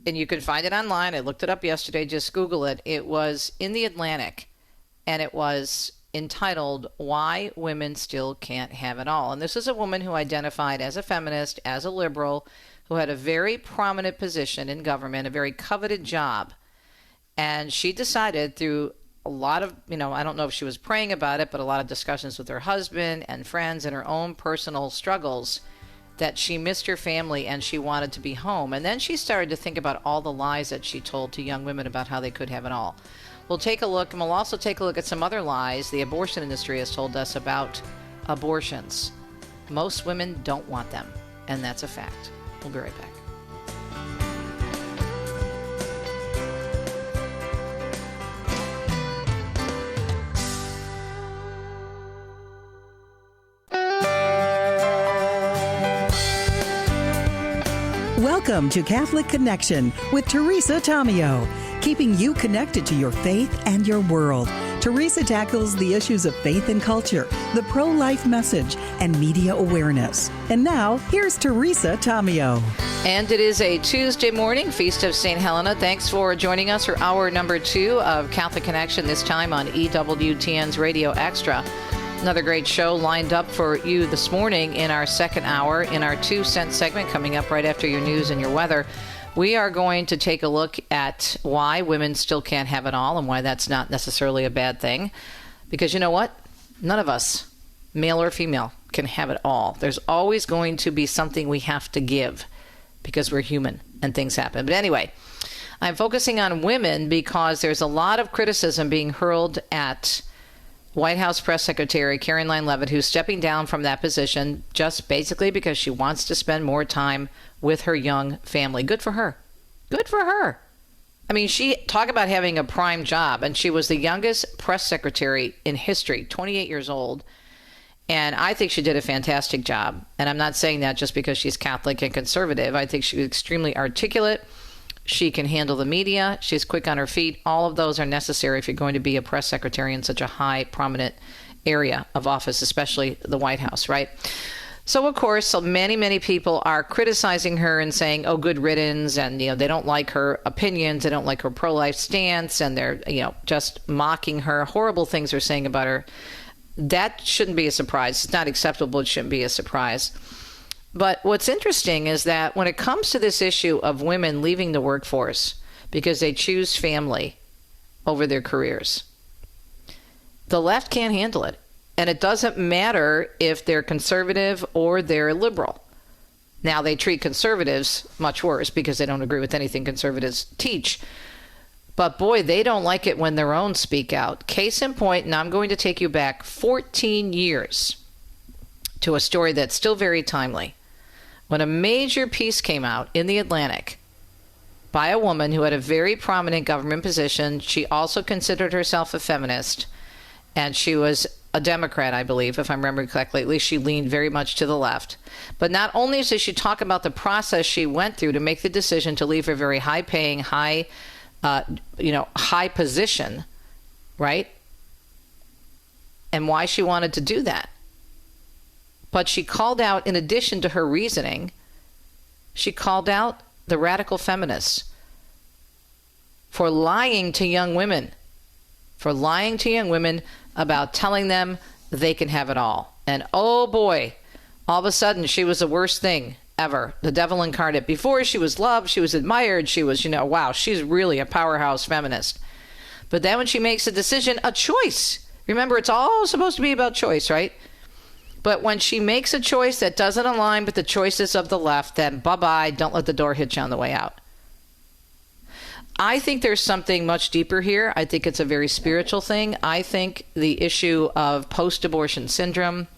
S2: And you can find it online. I looked it up yesterday. Just Google it. It was in the Atlantic, and it was entitled, Why Women Still Can't Have It All. And this is a woman who identified as a feminist, as a liberal, who had a very prominent position in government, a very coveted job. And she decided through a lot of, I don't know if she was praying about it, but a lot of discussions with her husband and friends and her own personal struggles, that she missed her family and she wanted to be home. And then she started to think about all the lies that she told to young women about how they could have it all. We'll take a look, and we'll also take a look at some other lies the abortion industry has told us about abortions. Most women don't want them, and that's a fact. We'll be right back.
S1: Welcome to Catholic Connection with Teresa Tomeo, keeping you connected to your faith and your world. Teresa tackles the issues of faith and culture, the pro-life message, and media awareness. And now, here's Teresa Tamio.
S2: And it is a Tuesday morning, Feast of St. Helena. Thanks for joining us for hour number 2 of Catholic Connection, this time on EWTN's Radio Extra. Another great show lined up for you this morning in our second hour, in our 2 cent segment coming up right after your news and your weather. We are going to take a look at why women still can't have it all and why that's not necessarily a bad thing. Because you know what? None of us, male or female, can have it all. There's always going to be something we have to give because we're human and things happen. But anyway, I'm focusing on women because there's a lot of criticism being hurled at White House Press Secretary Katherine Leavitt, who's stepping down from that position just basically because she wants to spend more time with her young family. Good for her. Good for her. I mean, talk about having a prime job, and she was the youngest press secretary in history, 28 years old. And I think she did a fantastic job. And I'm not saying that just because she's Catholic and conservative. I think she's extremely articulate. She can handle the media. She's quick on her feet. All of those are necessary if you're going to be a press secretary in such a high, prominent area of office, especially the White House, right? So, of course, many people are criticizing her and saying, oh, good riddance, and, they don't like her opinions, they don't like her pro-life stance, and they're, just mocking her. Horrible things they're saying about her. That shouldn't be a surprise. It's not acceptable. It shouldn't be a surprise. But what's interesting is that when it comes to this issue of women leaving the workforce because they choose family over their careers, the left can't handle it. And it doesn't matter if they're conservative or they're liberal. Now, they treat conservatives much worse because they don't agree with anything conservatives teach. But boy, they don't like it when their own speak out. Case in point, and I'm going to take you back 14 years to a story that's still very timely. When a major piece came out in the Atlantic by a woman who had a very prominent government position, she also considered herself a feminist, and she was a Democrat, I believe, if I'm remembering correctly. At least she leaned very much to the left. But not only does she talk about the process she went through to make the decision to leave her very high-paying, high position, right? And why she wanted to do that. But she called out, in addition to her reasoning, she called out the radical feminists for lying to young women, about telling them they can have it all. And oh boy, all of a sudden she was the worst thing ever, the devil incarnate. Before, she was loved, she was admired, she was, wow, she's really a powerhouse feminist. But then when she makes a decision, a choice, remember, it's all supposed to be about choice, right? But when she makes a choice that doesn't align with the choices of the left, then bye-bye, don't let the door hit you on the way out. I think there's something much deeper here. I think it's a very spiritual thing. I think the issue of post-abortion syndrome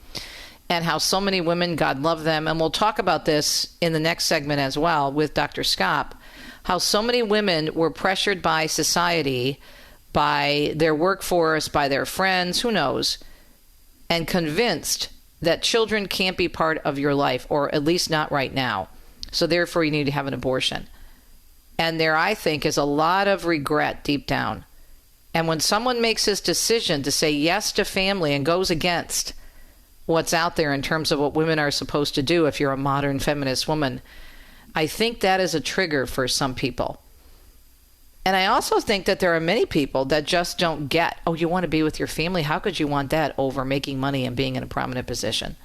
S2: and how so many women, God love them, and we'll talk about this in the next segment as well with Dr. Skop, how so many women were pressured by society, by their workforce, by their friends, who knows, and convinced that children can't be part of your life, or at least not right now. So therefore, you need to have an abortion. And there, I think, is a lot of regret deep down. And when someone makes this decision to say yes to family and goes against what's out there in terms of what women are supposed to do if you're a modern feminist woman, I think that is a trigger for some people. And I also think that there are many people that just don't get, oh, you want to be with your family? How could you want that over making money and being in a prominent position?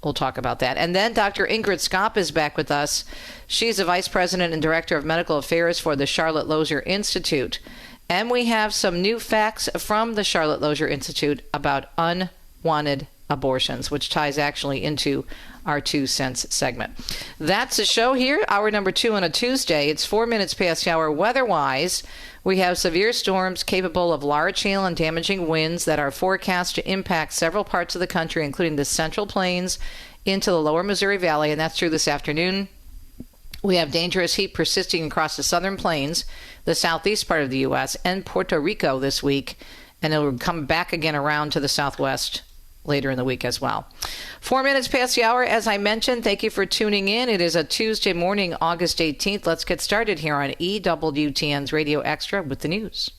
S2: We'll talk about that. And then Dr. Ingrid Skop is back with us. She's the Vice President and Director of Medical Affairs for the Charlotte Lozier Institute. And we have some new facts from the Charlotte Lozier Institute about unwanted abortions, which ties actually into our 2 cents segment. That's the show here, hour number 2 on a Tuesday. It's 4 minutes past the hour. Weather-wise, we have severe storms capable of large hail and damaging winds that are forecast to impact several parts of the country, including the Central Plains into the lower Missouri Valley, and that's through this afternoon. We have dangerous heat persisting across the southern plains, the southeast part of the U.S., and Puerto Rico this week, and it will come back again around to the southwest later in the week as well. 4 minutes past the hour, as I mentioned. Thank you for tuning in. It is a Tuesday morning, August 18th. Let's get started here on EWTN's Radio Extra with the news.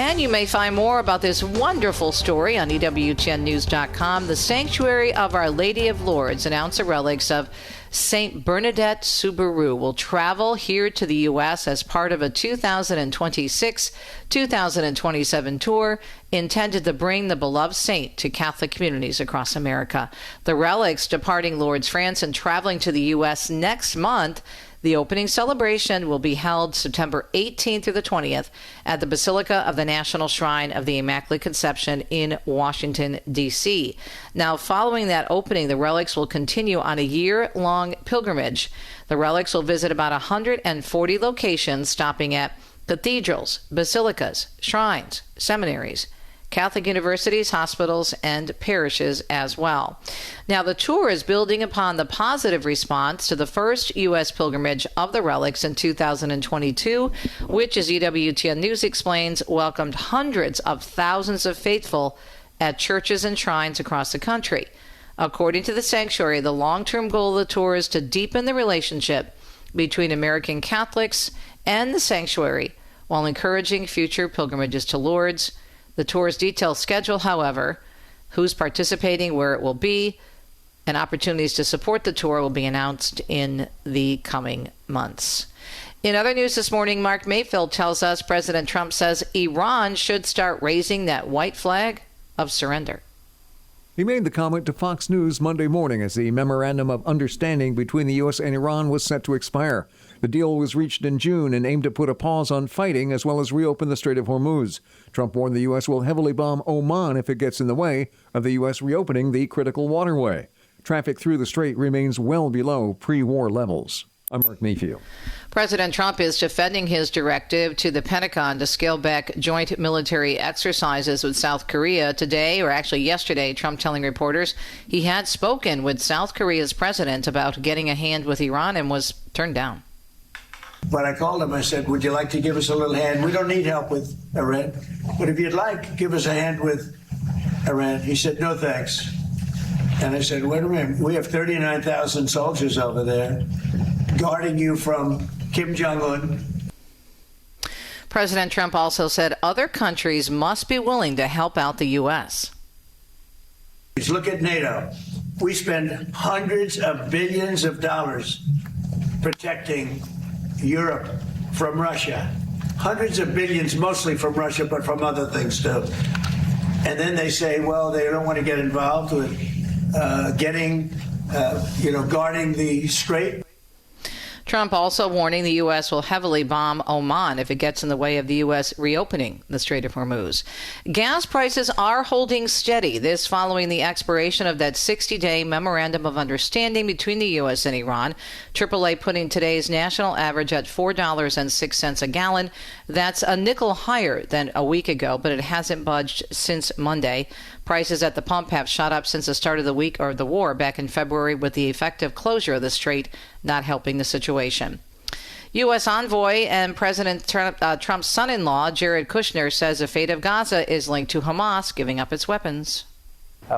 S2: And you may find more about this wonderful story on EWTNnews.com. The Sanctuary of Our Lady of Lourdes announced the relics of St. Bernadette Soubirous will travel here to the U.S. as part of a 2026-2027 tour intended to bring the beloved saint to Catholic communities across America. The relics departing Lourdes, France, and traveling to the U.S. next month. The opening celebration will be held September 18th through the 20th at the Basilica of the National Shrine of the Immaculate Conception in Washington, D.C. Now, following that opening, the relics will continue on a year-long pilgrimage. The relics will visit about 140 locations, stopping at cathedrals, basilicas, shrines, seminaries, Catholic universities, hospitals, and parishes as well. Now, the tour is building upon the positive response to the first U.S. pilgrimage of the relics in 2022, which, as EWTN News explains, welcomed hundreds of thousands of faithful at churches and shrines across the country. According to the sanctuary, the long-term goal of the tour is to deepen the relationship between American Catholics and the sanctuary while encouraging future pilgrimages to Lourdes. The tour's detailed schedule, however, who's participating, where it will be, and opportunities to support the tour will be announced in the coming months. In other news this morning, Mark Mayfield tells us President Trump says Iran should start raising that white flag of surrender.
S3: He made the comment to Fox News Monday morning as the memorandum of understanding between the U.S. and Iran was set to expire. The deal was reached in June and aimed to put a pause on fighting as well as reopen the Strait of Hormuz. Trump warned the U.S. will heavily bomb Oman if it gets in the way of the U.S. reopening the critical waterway. Traffic through the strait remains well below pre-war levels. I'm Mark Mayfield.
S2: President Trump is defending his directive to the Pentagon to scale back joint military exercises with South Korea. Today, or actually yesterday, Trump telling reporters he had spoken with South Korea's president about getting a hand with Iran and was turned down.
S4: But I called him, I said, would you like to give us a little hand? We don't need help with Iran, but if you'd like, give us a hand with Iran. He said, no thanks. And I said, wait a minute, we have 39,000 soldiers over there guarding you from Kim Jong-un.
S2: President Trump also said other countries must be willing to help out the U.S.
S4: Look at NATO. We spend hundreds of billions of dollars protecting Europe from Russia. Hundreds of billions, mostly from Russia, but from other things too. And then they say, well, they don't want to get involved with guarding the strait.
S2: Trump also warning the U.S. will heavily bomb Oman if it gets in the way of the U.S. reopening the Strait of Hormuz. Gas prices are holding steady, this following the expiration of that 60-day memorandum of understanding between the U.S. and Iran. AAA putting today's national average at $4.06 a gallon. That's a nickel higher than a week ago, but it hasn't budged since Monday. Prices at the pump have shot up since the start of the week or the war back in February, with the effective closure of the strait not helping the situation. U.S. envoy and President Trump's son-in-law, Jared Kushner, says the fate of Gaza is linked to Hamas giving up its weapons.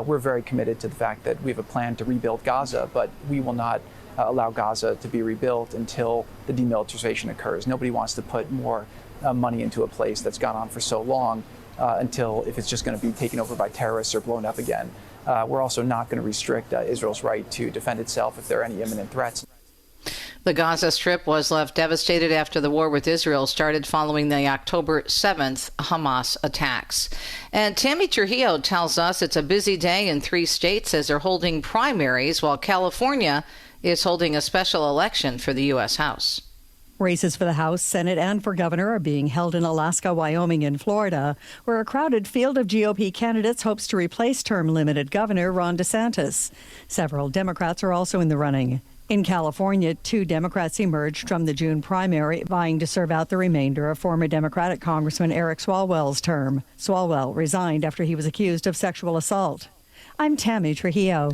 S5: We're very committed to the fact that we have a plan to rebuild Gaza, but we will not allow Gaza to be rebuilt until the demilitarization occurs. Nobody wants to put more money into a place that's gone on for so long until if it's just going to be taken over by terrorists or blown up again. We're also not going to restrict Israel's right to defend itself if there are any imminent threats.
S2: The Gaza Strip was left devastated after the war with Israel started following the October 7th Hamas attacks. And Tammy Trujillo tells us it's a busy day in 3 states as they're holding primaries, while California is holding a special election for the U.S. House.
S6: Races for the House, Senate, and for governor are being held in Alaska, Wyoming, and Florida, where a crowded field of GOP candidates hopes to replace term-limited Governor Ron DeSantis. Several Democrats are also in the running. In California, 2 Democrats emerged from the June primary, vying to serve out the remainder of former Democratic Congressman Eric Swalwell's term. Swalwell resigned after he was accused of sexual assault. I'm Tammy Trujillo.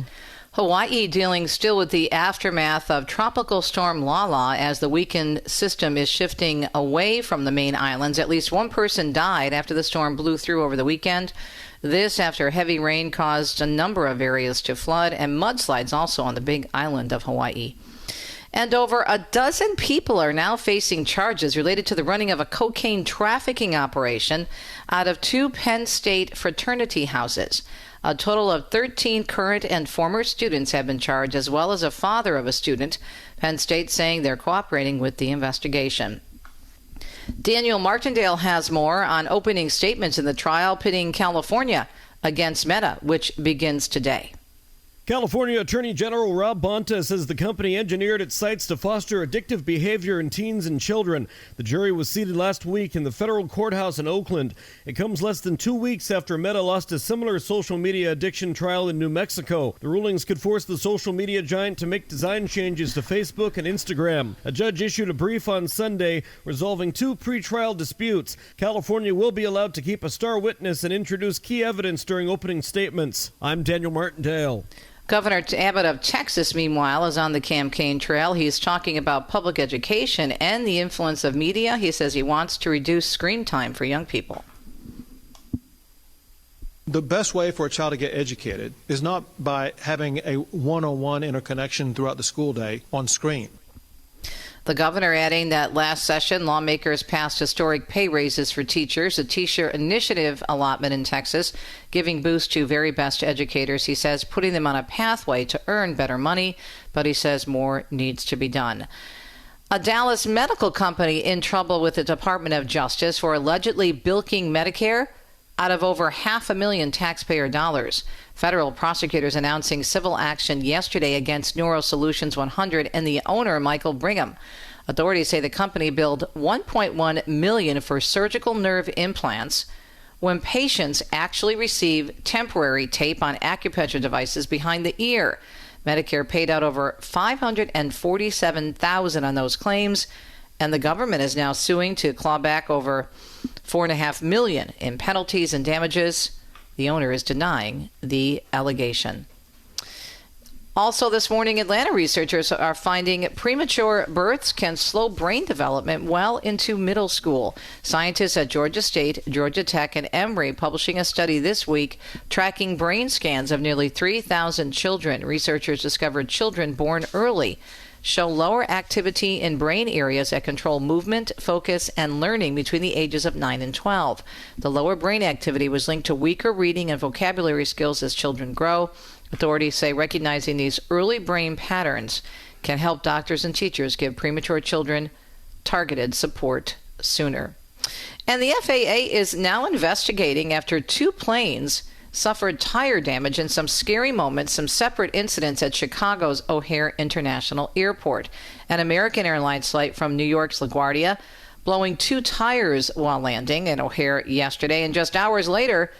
S2: Hawaii dealing still with the aftermath of Tropical Storm Lala as the weakened system is shifting away from the main islands. At least one person died after the storm blew through over the weekend. This after heavy rain caused a number of areas to flood and mudslides also on the big island of Hawaii. And over a dozen people are now facing charges related to the running of a cocaine trafficking operation out of 2 Penn State fraternity houses. A total of 13 current and former students have been charged, as well as a father of a student. Penn State saying they're cooperating with the investigation. Daniel Martindale has more on opening statements in the trial pitting California against Meta, which begins today.
S7: California Attorney General Rob Bonta says the company engineered its sites to foster addictive behavior in teens and children. The jury was seated last week in the federal courthouse in Oakland. It comes less than 2 weeks after Meta lost a similar social media addiction trial in New Mexico. The rulings could force the social media giant to make design changes to Facebook and Instagram. A judge issued a brief on Sunday resolving 2 pretrial disputes. California will be allowed to keep a star witness and introduce key evidence during opening statements. I'm Daniel Martindale.
S2: Governor Abbott of Texas, meanwhile, is on the campaign trail. He's talking about public education and the influence of media. He says he wants to reduce screen time for young people.
S8: The best way for a child to get educated is not by having a one-on-one interconnection throughout the school day on screen.
S2: The governor adding that last session, lawmakers passed historic pay raises for teachers, a teacher initiative allotment in Texas, giving boost to very best educators. He says putting them on a pathway to earn better money, but he says more needs to be done. A Dallas medical company in trouble with the Department of Justice for allegedly bilking Medicare out of over $500,000 taxpayer dollars. Federal prosecutors announcing civil action yesterday against NeuroSolutions 100 and the owner, Michael Brigham. Authorities say the company billed $1.1 million for surgical nerve implants when patients actually receive temporary tape on acupuncture devices behind the ear. Medicare paid out over $547,000 on those claims, and the government is now suing to claw back over $4.5 million in penalties and damages. The owner is denying the allegation. Also this morning, Atlanta researchers are finding premature births can slow brain development well into middle school. Scientists at Georgia State, Georgia Tech, and Emory publishing a study this week tracking brain scans of nearly 3,000 children. Researchers discovered children born early show lower activity in brain areas that control movement, focus, and learning between the ages of 9 and 12. The lower brain activity was linked to weaker reading and vocabulary skills as children grow. Authorities say recognizing these early brain patterns can help doctors and teachers give premature children targeted support sooner. And the FAA is now investigating after 2 planes suffered tire damage in some scary moments, some separate incidents at Chicago's O'Hare International Airport. An American Airlines flight from New York's LaGuardia blowing 2 tires while landing in O'Hare yesterday, and just hours later,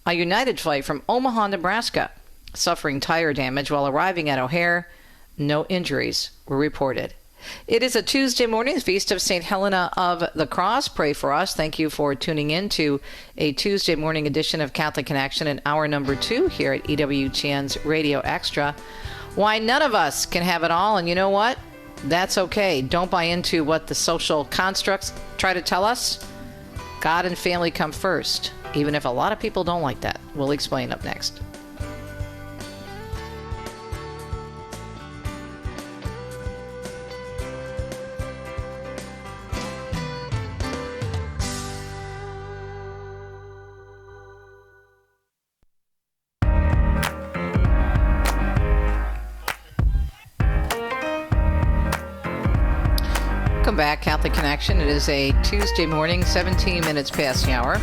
S2: a United flight from Omaha, Nebraska, suffering tire damage while arriving at O'Hare. No injuries were reported. It is a Tuesday morning, the Feast of St. Helena of the Cross. Pray for us. Thank you for tuning in to a Tuesday morning edition of Catholic Connection in hour number 2 here at EWTN's Radio Extra. Why none of us can have it all, and you know what? That's okay. Don't buy into what the social constructs try to tell us. God and family come first, even if a lot of people don't like that. We'll explain up next. Welcome back, Catholic Connection. It is a Tuesday morning, 17 minutes past the hour.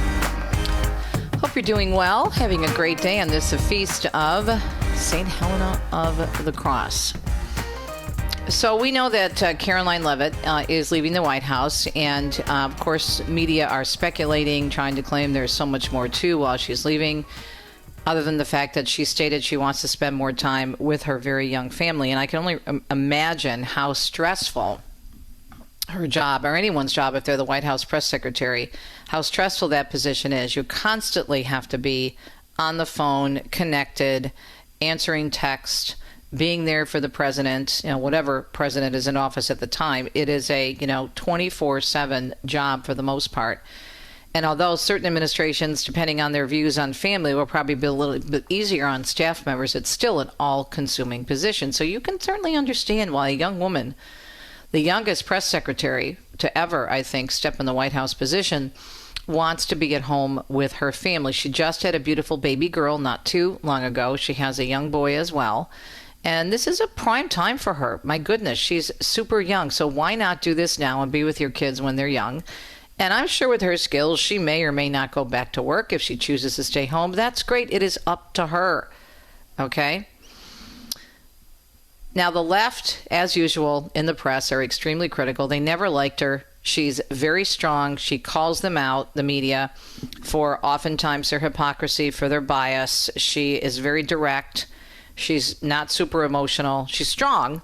S2: Hope you're doing well, having a great day on this feast of St. Helena of the Cross. So we know that Katherine Leavitt is leaving the White House, and of course, media are speculating, trying to claim there's so much more to while she's leaving, other than the fact that she stated she wants to spend more time with her very young family. And I can only imagine how stressful her job, or anyone's job if they're the White House press secretary, how stressful that position is. You constantly have to be on the phone, connected, answering text, being there for the president, whatever president is in office at the time. It is a 24/7 job for the most part. And although certain administrations, depending on their views on family, will probably be a little bit easier on staff members, it's still an all-consuming position. So you can certainly understand why a young woman, the youngest press secretary to ever, I think, step in the White House position, wants to be at home with her family. She just had a beautiful baby girl not too long ago. She has a young boy as well. And this is a prime time for her. My goodness, she's super young. So why not do this now and be with your kids when they're young? And I'm sure with her skills, she may or may not go back to work if she chooses to stay home. That's great. It is up to her. Okay? Now, the left, as usual, in the press are extremely critical. They never liked her. She's very strong. She calls them out, the media, for oftentimes their hypocrisy, for their bias. She is very direct. She's not super emotional. She's strong,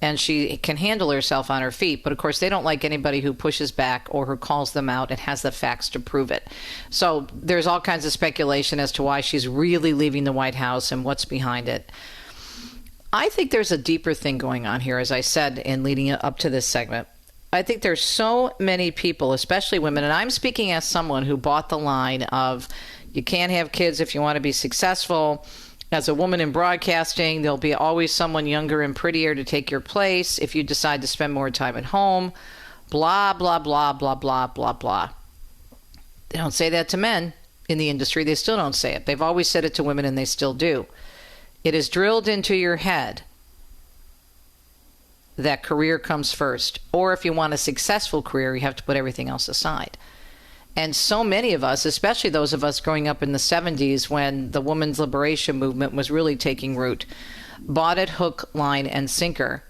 S2: and she can handle herself on her feet. But, of course, they don't like anybody who pushes back or who calls them out and has the facts to prove it. So there's all kinds of speculation as to why she's really leaving the White House and what's behind it. I think there's a deeper thing going on here, as I said in leading up to this segment. I think there's so many people, especially women, and I'm speaking as someone who bought the line of you can't have kids if you want to be successful. As a woman in broadcasting, there'll be always someone younger and prettier to take your place if you decide to spend more time at home. Blah, blah, blah, blah, blah, blah, blah. They don't say that to men in the industry. They still don't say it. They've always said it to women, and they still do. It is drilled into your head that career comes first. Or if you want a successful career, you have to put everything else aside. And so many of us, especially those of us growing up in the 70s when the women's liberation movement was really taking root, bought it hook, line, and sinker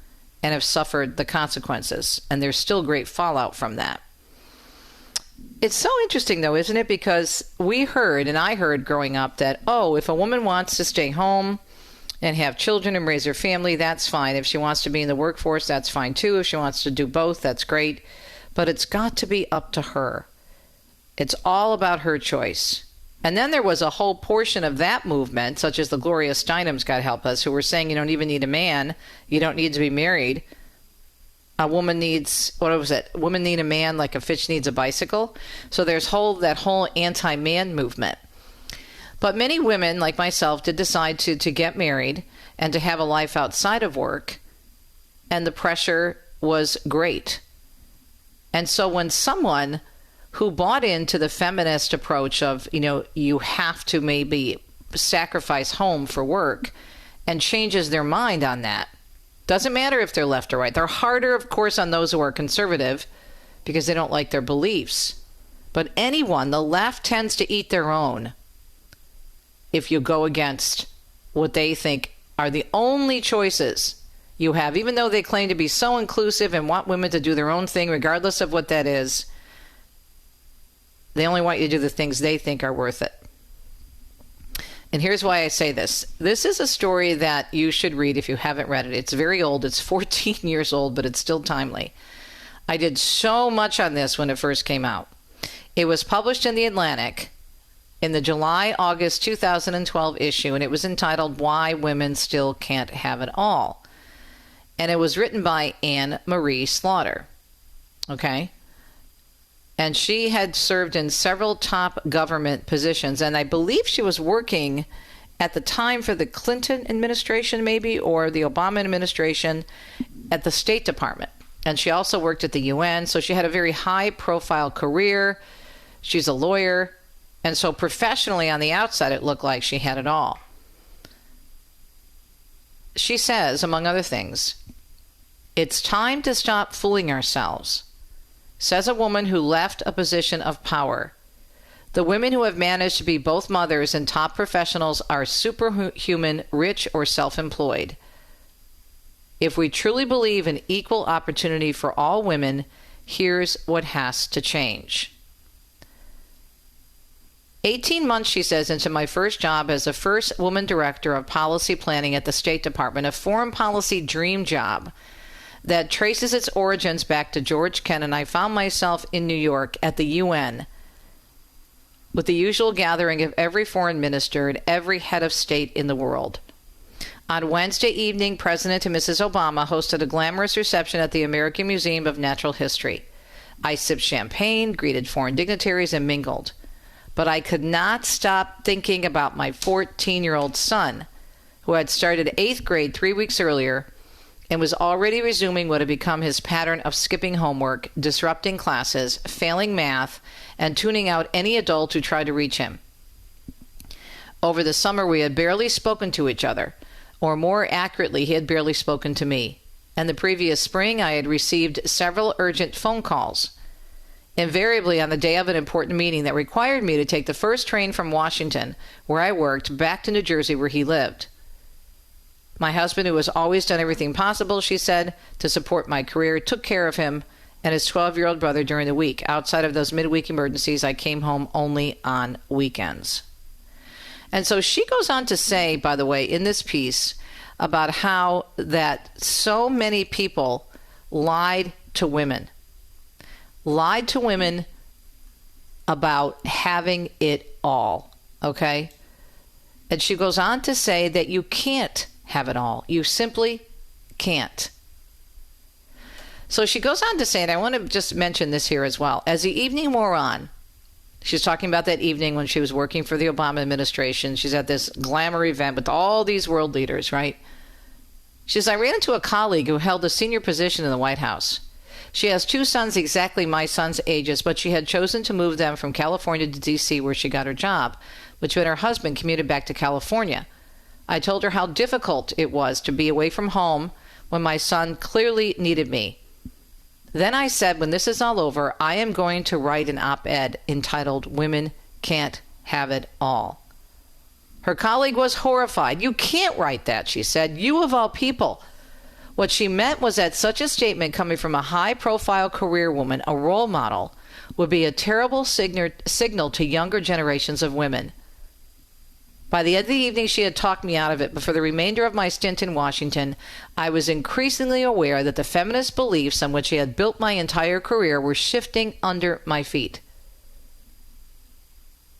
S2: and have suffered the consequences. And there's still great fallout from that. It's so interesting, though, isn't it? Because we heard, and I heard growing up, that, oh, if a woman wants to stay home and have children and raise her family, that's fine. If she wants to be in the workforce, that's fine too. If she wants to do both, that's great. But it's got to be up to her. It's all about her choice. And then there was a whole portion of that movement, such as the Gloria Steinems, God help us, who were saying you don't even need a man. You don't need to be married. A woman needs, what was it? Women need a man like a fish needs a bicycle. So there's that whole anti-man movement. But many women, like myself, did decide to get married and to have a life outside of work. And the pressure was great. And so when someone who bought into the feminist approach of, you have to maybe sacrifice home for work and changes their mind on that, doesn't matter if they're left or right. They're harder, of course, on those who are conservative because they don't like their beliefs. But anyone, the left tends to eat their own if you go against what they think are the only choices you have, even though they claim to be so inclusive and want women to do their own thing, regardless of what that is. They only want you to do the things they think are worth it. And here's why I say this. This is a story that you should read if you haven't read it. It's very old. It's 14 years old, but it's still timely. I did so much on this when it first came out. It was published in The Atlantic in the July-August 2012 issue, and it was entitled Why Women Still Can't Have It All. And it was written by Anne Marie Slaughter. Okay? And she had served in several top government positions. And I believe she was working at the time for the Clinton administration, maybe, or the Obama administration at the State Department. And she also worked at the UN. So she had a very high-profile career. She's a lawyer. And so professionally on the outside, it looked like she had it all. She says, among other things, it's time to stop fooling ourselves. Says a woman who left a position of power. The women who have managed to be both mothers and top professionals are superhuman, rich, or self-employed. If we truly believe in equal opportunity for all women, here's what has to change. 18 months, she says, into my first job as the first woman director of policy planning at the State Department, a foreign policy dream job that traces its origins back to George Kennan, I found myself in New York at the UN with the usual gathering of every foreign minister and every head of state in the world. On Wednesday evening, President and Mrs. Obama hosted a glamorous reception at the American Museum of Natural History. I sipped champagne, greeted foreign dignitaries, and mingled. But I could not stop thinking about my 14-year-old son, who had started 8th grade 3 weeks earlier and was already resuming what had become his pattern of skipping homework, disrupting classes, failing math, and tuning out any adult who tried to reach him. Over the summer, we had barely spoken to each other, or more accurately, he had barely spoken to me. And the previous spring, I had received several urgent phone calls, invariably on the day of an important meeting that required me to take the first train from Washington, where I worked, back to New Jersey, where he lived. My husband, who has always done everything possible, she said, to support my career, took care of him and his 12-year-old brother during the week. Outside of those midweek emergencies, I came home only on weekends. And so she goes on to say, by the way, in this piece, about how that so many people lied to women about having it all, okay? And she goes on to say that you can't have it all. You simply can't. So she goes on to say, and I want to just mention this here as well, as the evening wore on, she's talking about that evening when she was working for the Obama administration. She's at this glamour event with all these world leaders, right? She says, I ran into a colleague who held a senior position in the White House. She has 2 sons exactly my son's ages, but she had chosen to move them from California to D.C., where she got her job, which when her husband commuted back to California. I told her how difficult it was to be away from home when my son clearly needed me. Then I said, when this is all over, I am going to write an op-ed entitled, Women Can't Have It All. Her colleague was horrified. You can't write that, she said. You of all people. What she meant was that such a statement coming from a high-profile career woman, a role model, would be a terrible signal to younger generations of women. By the end of the evening, she had talked me out of it, but for the remainder of my stint in Washington, I was increasingly aware that the feminist beliefs on which she had built my entire career were shifting under my feet.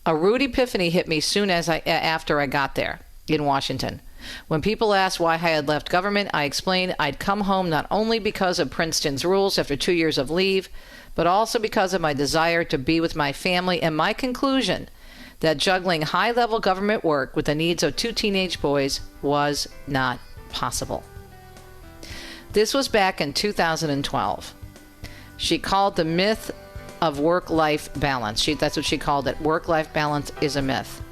S2: A rude epiphany hit me soon after I got there in Washington. When people asked why I had left government, I explained I'd come home not only because of Princeton's rules after 2 years of leave, but also because of my desire to be with my family and my conclusion that juggling high-level government work with the needs of 2 teenage boys was not possible. This was back in 2012. She called the myth of work-life balance. That's what she called it. Work-life balance is a myth.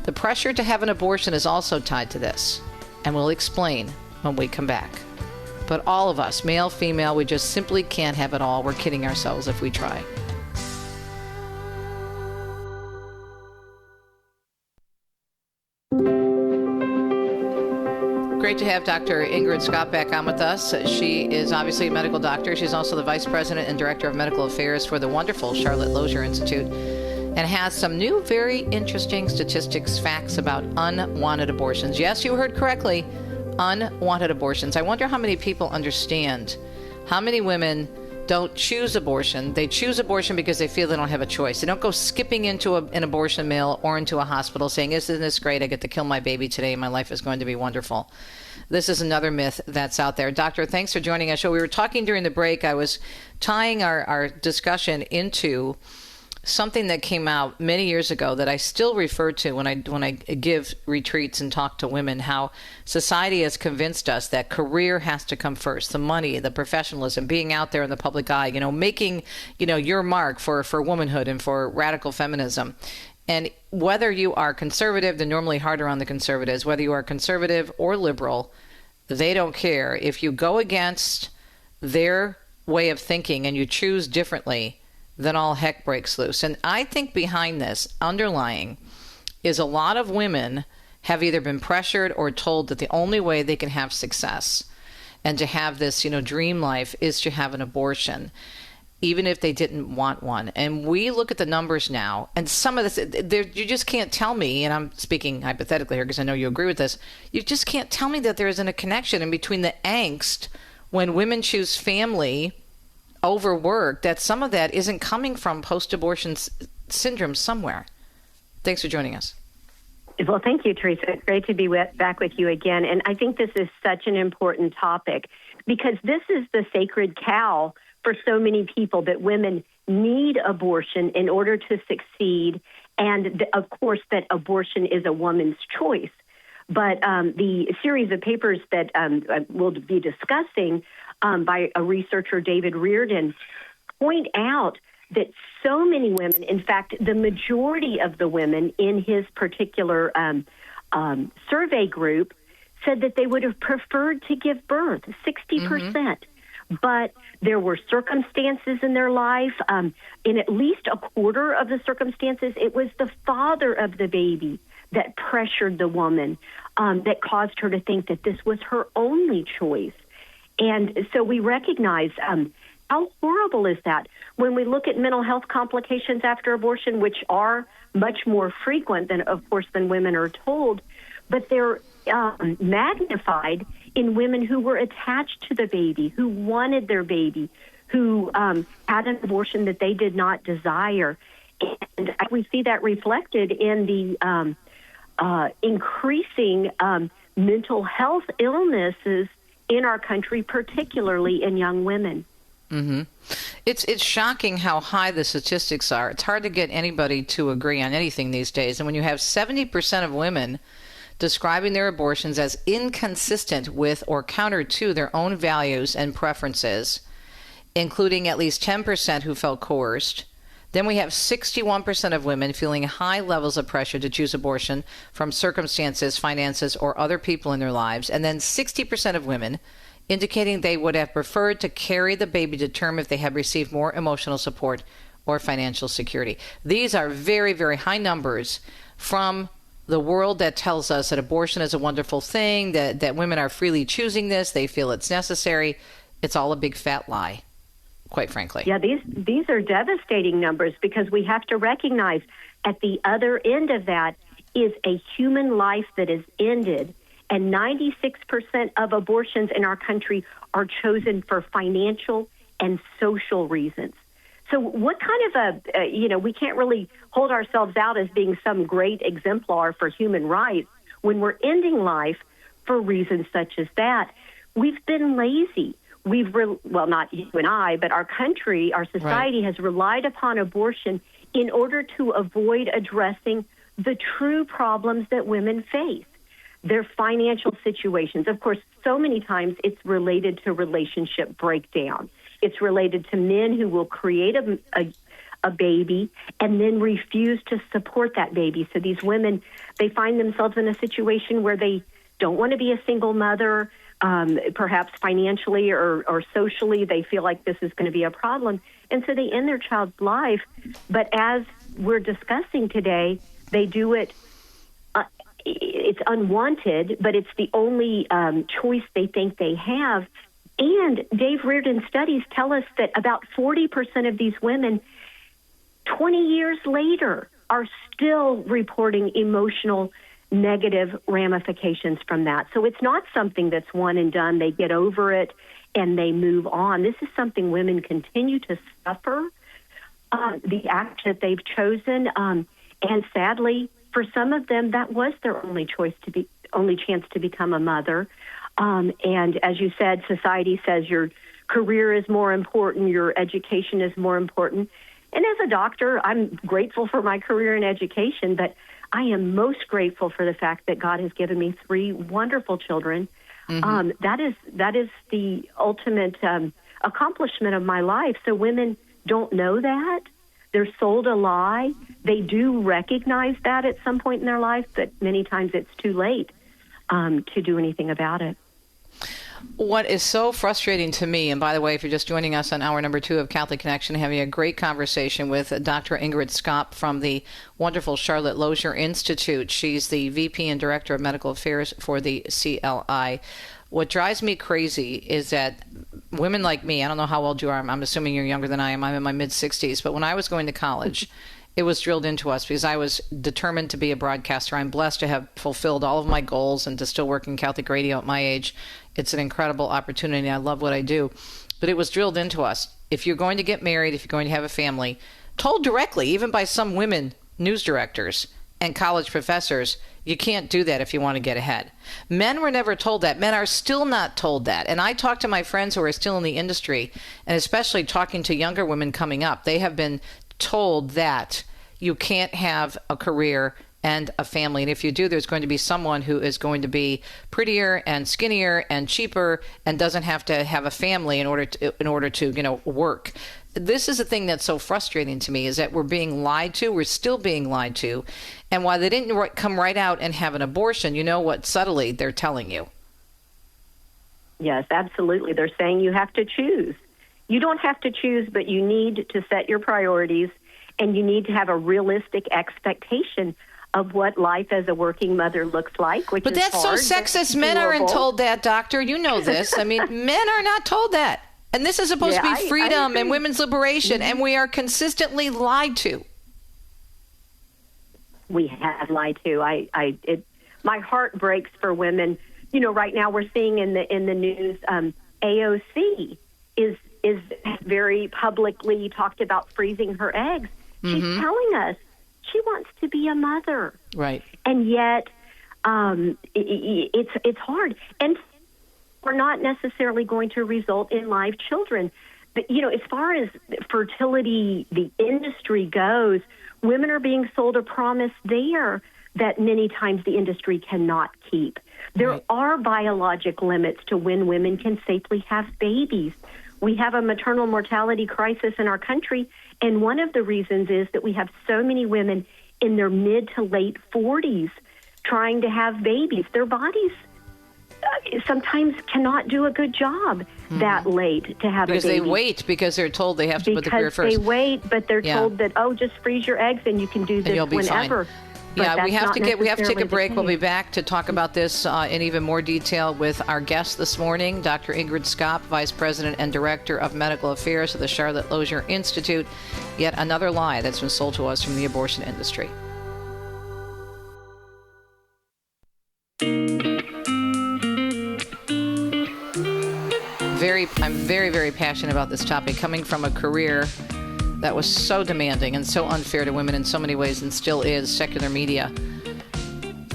S2: The pressure to have an abortion is also tied to this, and we'll explain when we come back. But all of us, male, female, we just simply can't have it all. We're kidding ourselves if we try. Great to have Dr. Ingrid Skop back on with us. She is obviously a medical doctor. She's also the Vice President and Director of Medical Affairs for the wonderful Charlotte Lozier Institute, and has some new, very interesting statistics, facts about unwanted abortions. Yes, you heard correctly, unwanted abortions. I wonder how many people understand how many women don't choose abortion. They choose abortion because they feel they don't have a choice. They don't go skipping into an abortion mill or into a hospital saying, isn't this great? I get to kill my baby today. My life is going to be wonderful. This is another myth that's out there. Doctor, thanks for joining us. So we were talking during the break. I was tying our discussion into something that came out many years ago that I still refer to when I give retreats and talk to women, how society has convinced us that career has to come first, the money, the professionalism, being out there in the public eye, making, your mark for womanhood and for radical feminism. And whether you are conservative, they're normally harder on the conservatives, whether you are conservative or liberal, they don't care. If you go against their way of thinking and you choose differently, then all heck breaks loose. And I think behind this, underlying, is a lot of women have either been pressured or told that the only way they can have success and to have this, dream life is to have an abortion, even if they didn't want one. And we look at the numbers now, and some of this, you just can't tell me, and I'm speaking hypothetically here because I know you agree with this, you just can't tell me that there isn't a connection in between the angst when women choose family over work, that some of that isn't coming from post-abortion syndrome somewhere. Thanks for joining us.
S11: Well, thank you, Teresa. It's great to be back with you again. And I think this is such an important topic because this is the sacred cow for so many people that women need abortion in order to succeed, and of course that abortion is a woman's choice. But the series of papers that we'll be discussing by a researcher, David Reardon, point out that so many women, in fact, the majority of the women in his particular survey group, said that they would have preferred to give birth, 60%. But there were circumstances in their life. In at least a quarter of the circumstances, it was the father of the baby that pressured the woman, that caused her to think that this was her only choice. And so we recognize how horrible is that when we look at mental health complications after abortion, which are much more frequent than, of course, than women are told, but they're magnified in women who were attached to the baby, who wanted their baby, who had an abortion that they did not desire. And we see that reflected in the increasing mental health illnesses in our country, particularly in young women.
S2: It's shocking how high the statistics are. It's hard to get anybody to agree on anything these days. And when you have 70% of women describing their abortions as inconsistent with or counter to their own values and preferences, including at least 10% who felt coerced, then we have 61% of women feeling high levels of pressure to choose abortion from circumstances, finances, or other people in their lives, and then 60% of women indicating they would have preferred to carry the baby to term if they had received more emotional support or financial security. These are very, very high numbers from the world that tells us that abortion is a wonderful thing, that women are freely choosing this, they feel it's necessary. It's all a big fat lie, quite frankly.
S11: Yeah, these are devastating numbers, because we have to recognize at the other end of that is a human life that is ended. And 96% of abortions in our country are chosen for financial and social reasons. So what kind of we can't really hold ourselves out as being some great exemplar for human rights when we're ending life for reasons such as that. We've been lazy. Not you and I, but our country, our society has relied upon abortion in order to avoid addressing the true problems that women face. Their financial situations. Of course, so many times it's related to relationship breakdown. It's related to men who will create a baby and then refuse to support that baby. So these women, they find themselves in a situation where they don't want to be a single mother, perhaps financially or socially. They feel like this is going to be a problem. And so they end their child's life. But as we're discussing today, they do it. It's unwanted, but it's the only choice they think they have. And Dave Reardon's studies tell us that about 40% of these women, 20 years later, are still reporting emotional negative ramifications from that. So it's not something that's one and done. They get over it and they move on. This is something women continue to suffer, the act that they've chosen. And sadly, for some of them, that was their only chance to become a mother. And as you said, society says your career is more important, your education is more important. And as a doctor, I'm grateful for my career in education, but I am most grateful for the fact that God has given me 3 wonderful children. That is the ultimate accomplishment of my life. So women don't know that. They're sold a lie. They do recognize that at some point in their life, but many times it's too late to do anything about it.
S2: What is so frustrating to me, and by the way, if you're just joining us on hour number 2 of Catholic Connection, having a great conversation with Dr. Ingrid Skop from the wonderful Charlotte Lozier Institute. She's the VP and Director of Medical Affairs for the CLI. What drives me crazy is that women like me, I don't know how old you are, I'm assuming you're younger than I am, I'm in my mid-60s, but when I was going to college, it was drilled into us because I was determined to be a broadcaster. I'm blessed to have fulfilled all of my goals and to still work in Catholic radio at my age. It's an incredible opportunity. I love what I do. But it was drilled into us. If you're going to get married, if you're going to have a family, told directly, even by some women news directors, and college professors, you can't do that if you want to get ahead. Men were never told that. Men are still not told that. And I talk to my friends who are still in the industry, and especially talking to younger women coming up. They have been told that you can't have a career and a family. And if you do, there's going to be someone who is going to be prettier and skinnier and cheaper and doesn't have to have a family in order to work. This is the thing that's so frustrating to me, is that we're being lied to. We're still being lied to. And while they didn't come right out and have an abortion, you know what subtly they're telling you.
S11: Yes, absolutely. They're saying you have to choose. You don't have to choose, but you need to set your priorities, and you need to have a realistic expectation of what life as a working mother looks like,
S2: but that's so sexist. Men aren't told that, doctor. You know this. I mean, men are not told that. And this is supposed to be freedom and women's liberation, and we are consistently lied to.
S11: We have lied to. My heart breaks for women. You know, right now we're seeing in the news, AOC is very publicly talked about freezing her eggs. She's telling us she wants to be a mother,
S2: right?
S11: And yet, it's hard, and we're not necessarily going to result in live children. But you know, as far as fertility, the industry goes, women are being sold a promise there that many times the industry cannot keep. There are biologic limits to when women can safely have babies. We have a maternal mortality crisis in our country, and one of the reasons is that we have so many women in their mid to late 40s trying to have babies. Their bodies sometimes cannot do a good job that late to have a baby.
S2: Because they wait, because they're told they have to put the career first.
S11: Because they wait, but they're told that, just freeze your eggs and you can do this whenever.
S2: Fine. Yeah, we have to take a break. We'll be back to talk about this in even more detail with our guest this morning, Dr. Ingrid Skop, Vice President and Director of Medical Affairs of the Charlotte Lozier Institute. Yet another lie that's been sold to us from the abortion industry. I'm very, very passionate about this topic, coming from a career that was so demanding and so unfair to women in so many ways, and still is. Secular media.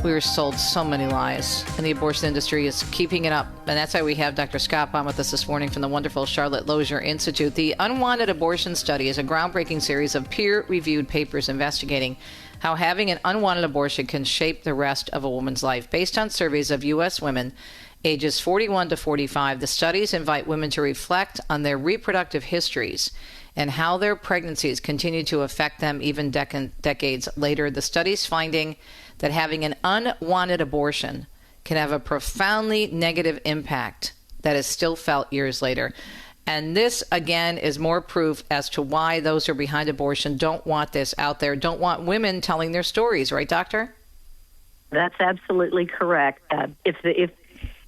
S2: We were sold so many lies, and the abortion industry is keeping it up. And that's why we have Dr. Skop on with us this morning from the wonderful Charlotte Lozier Institute. The Unwanted Abortion Study is a groundbreaking series of peer-reviewed papers investigating how having an unwanted abortion can shape the rest of a woman's life. Based on surveys of U.S. women ages 41 to 45, the studies invite women to reflect on their reproductive histories and how their pregnancies continue to affect them even decades later. The study's finding that having an unwanted abortion can have a profoundly negative impact that is still felt years later. And this, again, is more proof as to why those who are behind abortion don't want this out there, don't want women telling their stories. Right, Doctor?
S11: That's absolutely correct. If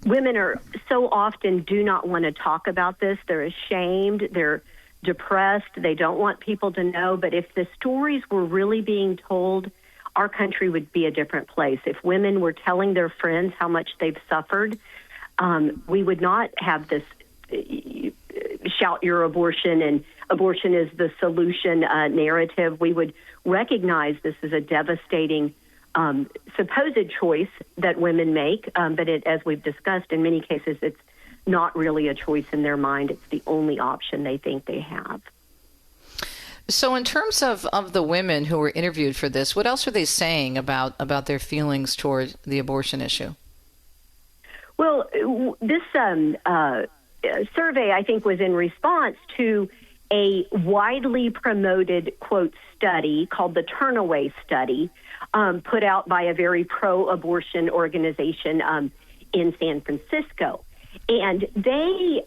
S11: women are so often do not want to talk about this, they're ashamed, they're depressed, they don't want people to know. But if the stories were really being told, our country would be a different place. If women were telling their friends how much they've suffered, we would not have this shout your abortion and abortion is the solution narrative. We would recognize this is a devastating supposed choice that women make, but as we've discussed, in many cases it's not really a choice in their mind. It's the only option they think they have.
S2: So in terms of the women who were interviewed for this, what else are they saying about their feelings toward the abortion issue?
S11: Well, this survey, I think, was in response to a widely promoted, quote, study called the Turnaway Study, put out by a very pro-abortion organization in San Francisco. And they,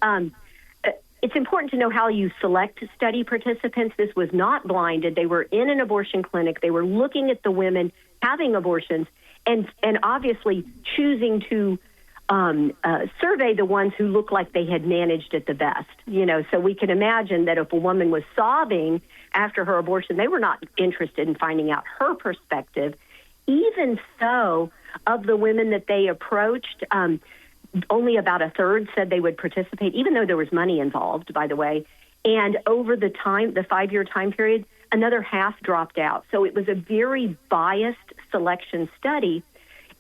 S11: it's important to know how you select study participants. This was not blinded. They were in an abortion clinic. They were looking at the women having abortions and obviously choosing to survey the ones who looked like they had managed it the best. You know, so we can imagine that if a woman was sobbing after her abortion, they were not interested in finding out her perspective. Even so, of the women that they approached, only about a third said they would participate, even though there was money involved, by the way. And over the 5-year time period, another half dropped out. So it was a very biased selection study,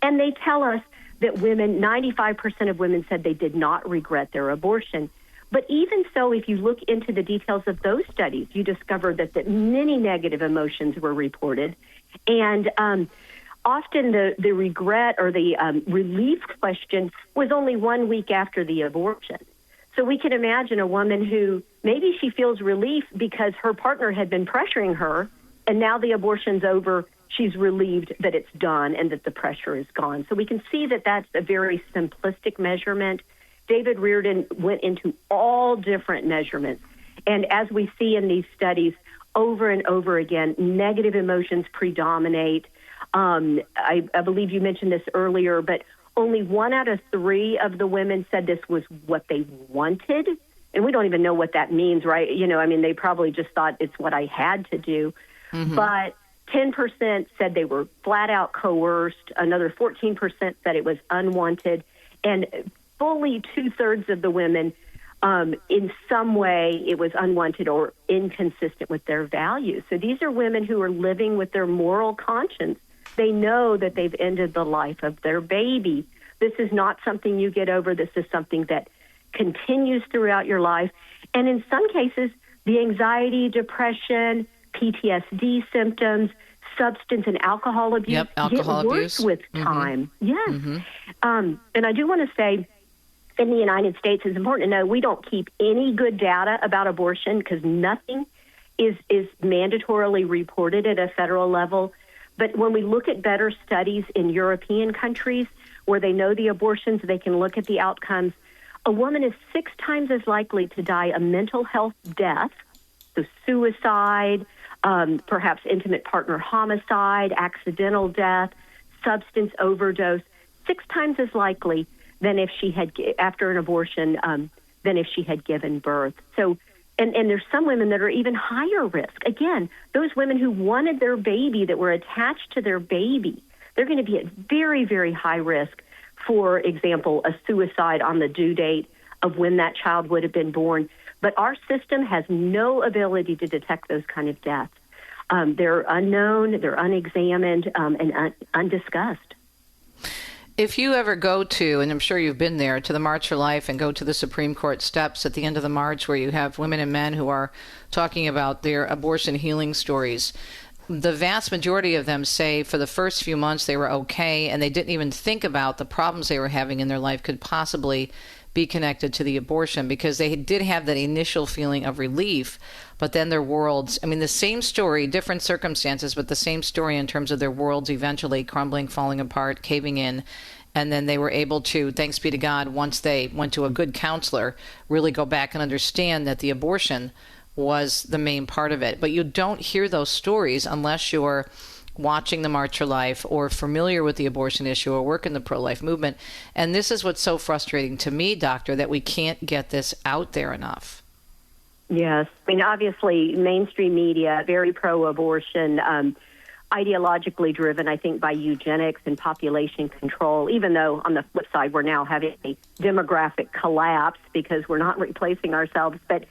S11: and they tell us that 95% of women said they did not regret their abortion. But even so, if you look into the details of those studies, you discover that many negative emotions were reported. And often the regret or the relief question was only 1 week after the abortion. So we can imagine a woman who maybe she feels relief because her partner had been pressuring her, and now the abortion's over. She's relieved that it's done and that the pressure is gone. So we can see that that's a very simplistic measurement. David Reardon went into all different measurements. And as we see in these studies, over and over again, negative emotions predominate. I believe you mentioned this earlier, but only 1 out of 3 of the women said this was what they wanted. And we don't even know what that means, right? They probably just thought it's what I had to do. Mm-hmm. But 10% said they were flat out coerced. Another 14% said it was unwanted. And fully 2/3 of the women, in some way, it was unwanted or inconsistent with their values. So these are women who are living with their moral conscience. They know that they've ended the life of their baby. This is not something you get over. This is something that continues throughout your life. And in some cases, the anxiety, depression, PTSD symptoms, substance and alcohol abuse get worse with time. Mm-hmm. Yes. Mm-hmm. And I do want to say, in the United States, it's important to know we don't keep any good data about abortion because nothing is mandatorily reported at a federal level. But when we look at better studies in European countries where they know the abortions, they can look at the outcomes. A woman is 6 times as likely to die a mental health death, so suicide, perhaps intimate partner homicide, accidental death, substance overdose, 6 times as likely than if she had, after an abortion, than if she had given birth. So, and there's some women that are even higher risk. Again, those women who wanted their baby, that were attached to their baby, they're going to be at very, very high risk. For example, a suicide on the due date of when that child would have been born. But our system has no ability to detect those kind of deaths. They're unknown, they're unexamined, and undiscussed.
S2: If you ever go to, and I'm sure you've been there, to the March for Life and go to the Supreme Court steps at the end of the march where you have women and men who are talking about their abortion healing stories, the vast majority of them say for the first few months they were okay and they didn't even think about the problems they were having in their life could possibly be connected to the abortion, because they did have that initial feeling of relief, but then their worlds, the same story, different circumstances, but the same story in terms of their worlds eventually crumbling, falling apart, caving in. And then they were able to, thanks be to God, once they went to a good counselor, really go back and understand that the abortion was the main part of it. But you don't hear those stories unless you're watching the March for Life or familiar with the abortion issue or work in the pro-life movement. And this is what's so frustrating to me, Doctor, that we can't get this out there enough.
S11: Yes. Obviously, mainstream media, very pro-abortion, ideologically driven, I think, by eugenics and population control, even though on the flip side, we're now having a demographic collapse because we're not replacing ourselves. But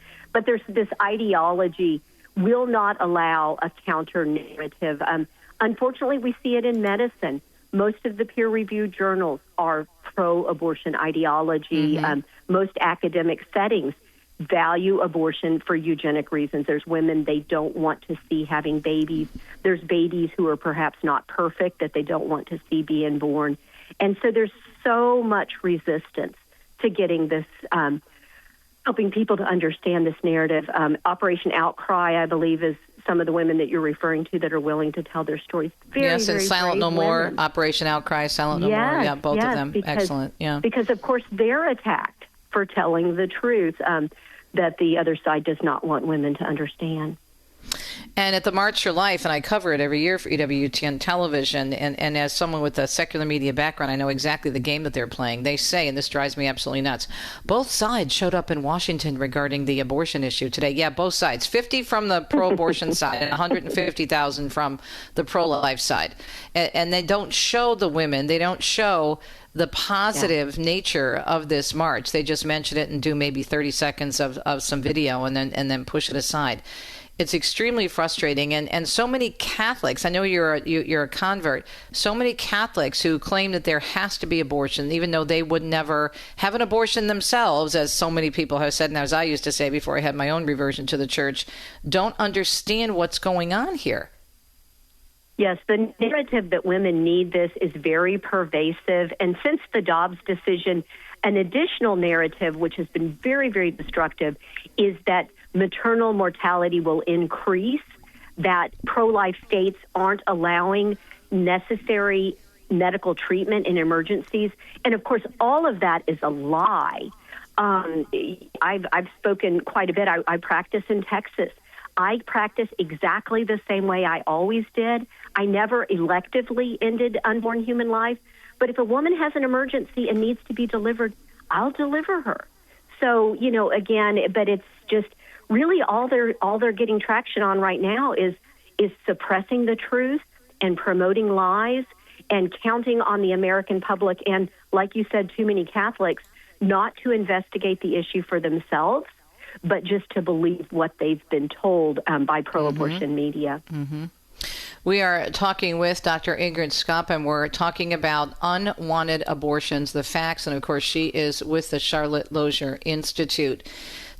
S11: there's this ideology will not allow a counter narrative. Unfortunately, we see it in medicine. Most of the peer-reviewed journals are pro-abortion ideology. Mm-hmm. Most academic settings value abortion for eugenic reasons. There's women they don't want to see having babies. There's babies who are perhaps not perfect that they don't want to see being born. And so there's so much resistance to getting this, helping people to understand this narrative. Operation Outcry, I believe, is some of the women that you're referring to that are willing to tell their stories.
S2: Yes, and Silent No More, Operation Outcry, Silent No More. Yeah, both of them. Excellent. Yeah.
S11: Because, of course, they're attacked for telling the truth that the other side does not want women to understand.
S2: And at the March for Life, and I cover it every year for EWTN television, and as someone with a secular media background, I know exactly the game that they're playing. They say, and this drives me absolutely nuts, both sides showed up in Washington regarding the abortion issue today. Yeah, both sides. 50 from the pro-abortion side and 150,000 from the pro-life side. And they don't show the women. They don't show the positive nature of this march. They just mention it and do maybe 30 seconds of some video and then push it aside. It's extremely frustrating, and so many Catholics. I know you're a convert. So many Catholics who claim that there has to be abortion, even though they would never have an abortion themselves, as so many people have said, and as I used to say before I had my own reversion to the church, don't understand what's going on here.
S11: Yes, the narrative that women need this is very pervasive, and since the Dobbs decision, an additional narrative, which has been very, very destructive, is that maternal mortality will increase, that pro-life states aren't allowing necessary medical treatment in emergencies. And, of course, all of that is a lie. I've spoken quite a bit. I practice in Texas. I practice exactly the same way I always did. I never electively ended unborn human life. But if a woman has an emergency and needs to be delivered, I'll deliver her. So, again, but it's just really all they're getting traction on right now is suppressing the truth and promoting lies and counting on the American public and, like you said, too many Catholics not to investigate the issue for themselves, but just to believe what they've been told by pro-abortion media.
S2: Mm-hmm. We are talking with Dr. Ingrid Skop, and we're talking about unwanted abortions, the facts, and of course she is with the Charlotte Lozier Institute.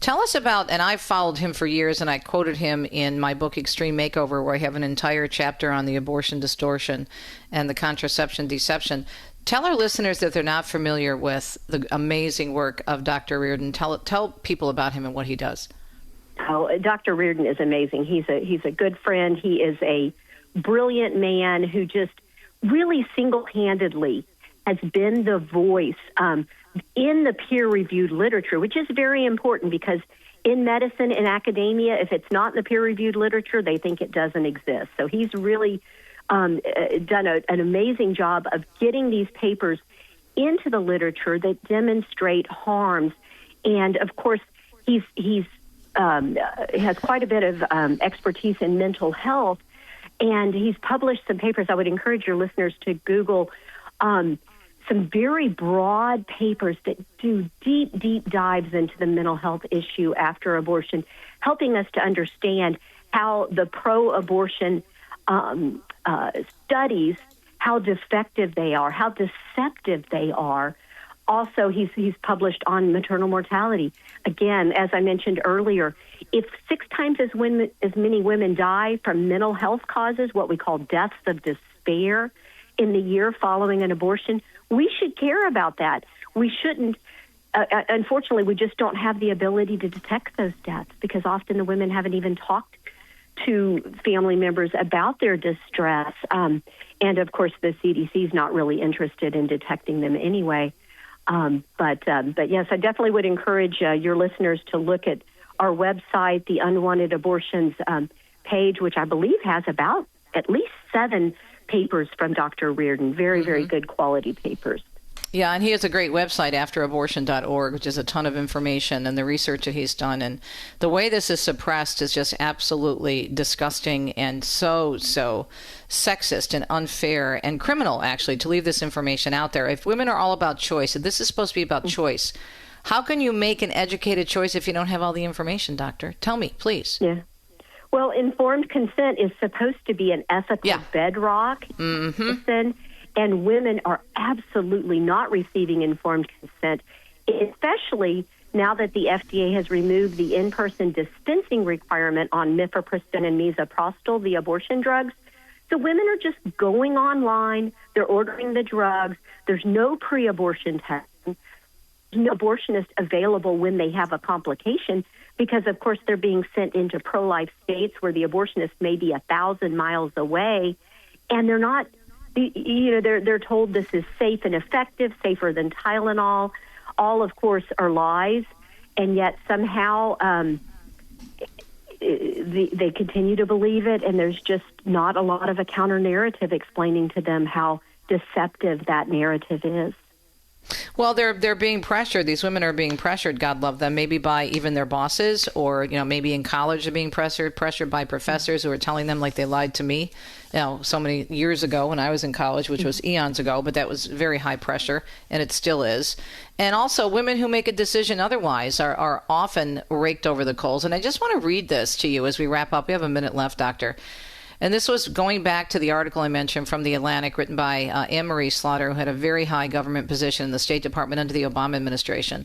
S2: Tell us about, and I've followed him for years, and I quoted him in my book, Extreme Makeover, where I have an entire chapter on the abortion distortion and the contraception deception. Tell our listeners that they're not familiar with the amazing work of Dr. Reardon. Tell people about him and what he does.
S11: Oh, Dr. Reardon is amazing. He's a good friend. He is a brilliant man who just really single-handedly has been the voice in the peer-reviewed literature, which is very important because in medicine and academia, if it's not in the peer-reviewed literature, they think it doesn't exist. So he's really done an amazing job of getting these papers into the literature that demonstrate harms. And, of course, he has quite a bit of expertise in mental health, and he's published some papers. I would encourage your listeners to Google some very broad papers that do deep dives into the mental health issue after abortion, helping us to understand how the pro-abortion studies, how defective they are, how deceptive they are. Also, he's published on maternal mortality. Again, as I mentioned earlier, if 6 times as many women die from mental health causes, what we call deaths of despair, in the year following an abortion, we should care about that. We shouldn't. Unfortunately, we just don't have the ability to detect those deaths because often the women haven't even talked to family members about their distress. And, of course, the CDC is not really interested in detecting them anyway. But yes, I definitely would encourage your listeners to look at our website, the Unwanted Abortions page, which I believe has about at least 7 papers from Dr. Reardon, very, very good quality papers.
S2: Yeah, and he has a great website, afterabortion.org, which is a ton of information and the research that he's done. And the way this is suppressed is just absolutely disgusting and so sexist and unfair and criminal, actually, to leave this information out there. If women are all about choice, and this is supposed to be about choice, how can you make an educated choice if you don't have all the information, doctor? Tell me, please.
S11: Yeah. Well, informed consent is supposed to be an ethical bedrock. Mm-hmm. And women are absolutely not receiving informed consent, especially now that the FDA has removed the in-person dispensing requirement on mifepristone and misoprostol, the abortion drugs. So women are just going online. They're ordering the drugs. There's no pre-abortion testing. There's no abortionist available when they have a complication because, of course, they're being sent into pro-life states where the abortionist may be 1,000 miles away, and they're not. They're told this is safe and effective, safer than Tylenol. All, of course, are lies, and yet somehow they continue to believe it, and there's just not a lot of a counter-narrative explaining to them how deceptive that narrative is.
S2: Well, they're being pressured. These women are being pressured, God love them, maybe by even their bosses, or maybe in college they're being pressured by professors who are telling them, like they lied to me, so many years ago when I was in college, which was eons ago, but that was very high pressure, and it still is. And also, women who make a decision otherwise are often raked over the coals. And I just want to read this to you as we wrap up. We have a minute left, Doctor. And this was going back to the article I mentioned from The Atlantic, written by Anne-Marie Slaughter, who had a very high government position in the State Department under the Obama administration.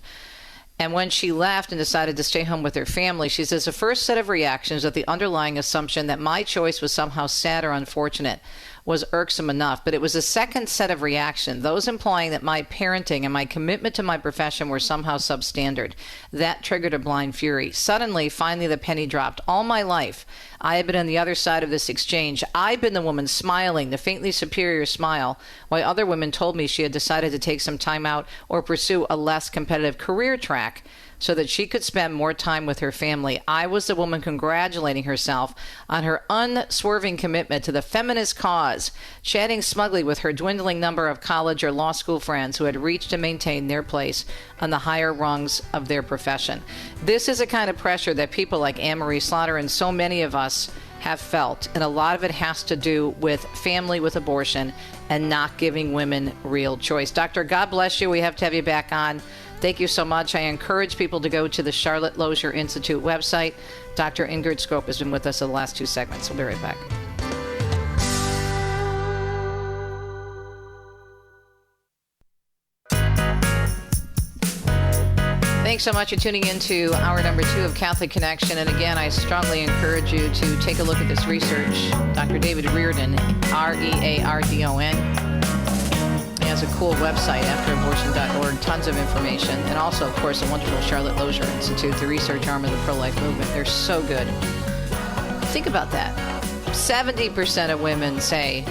S2: And when she left and decided to stay home with her family, she says, the first set of reactions with the underlying assumption that my choice was somehow sad or unfortunate was irksome enough. But it was the second set of reactions, those implying that my parenting and my commitment to my profession were somehow substandard. That triggered a blind fury. Suddenly, finally, the penny dropped. All my life, I had been on the other side of this exchange. I'd been the woman smiling, the faintly superior smile, while other women told me she had decided to take some time out or pursue a less competitive career track so that she could spend more time with her family. I was the woman congratulating herself on her unswerving commitment to the feminist cause, chatting smugly with her dwindling number of college or law school friends who had reached and maintained their place on the higher rungs of their profession. This is a kind of pressure that people like Anne-Marie Slaughter and so many of us have felt, and a lot of it has to do with family with abortion and not giving women real choice. Doctor, God bless you. We have to have you back on. Thank you so much. I encourage people to go to the Charlotte Lozier Institute website. Dr. Ingrid Skop has been with us in the last 2 segments. We'll be right back. Thanks so much for tuning in to hour number 2 of Catholic Connection. And again, I strongly encourage you to take a look at this research. Dr. David Reardon, Reardon. He has a cool website, afterabortion.org, tons of information. And also, of course, a wonderful Charlotte Lozier Institute, the research arm of the pro-life movement. They're so good. Think about that. 70% of women say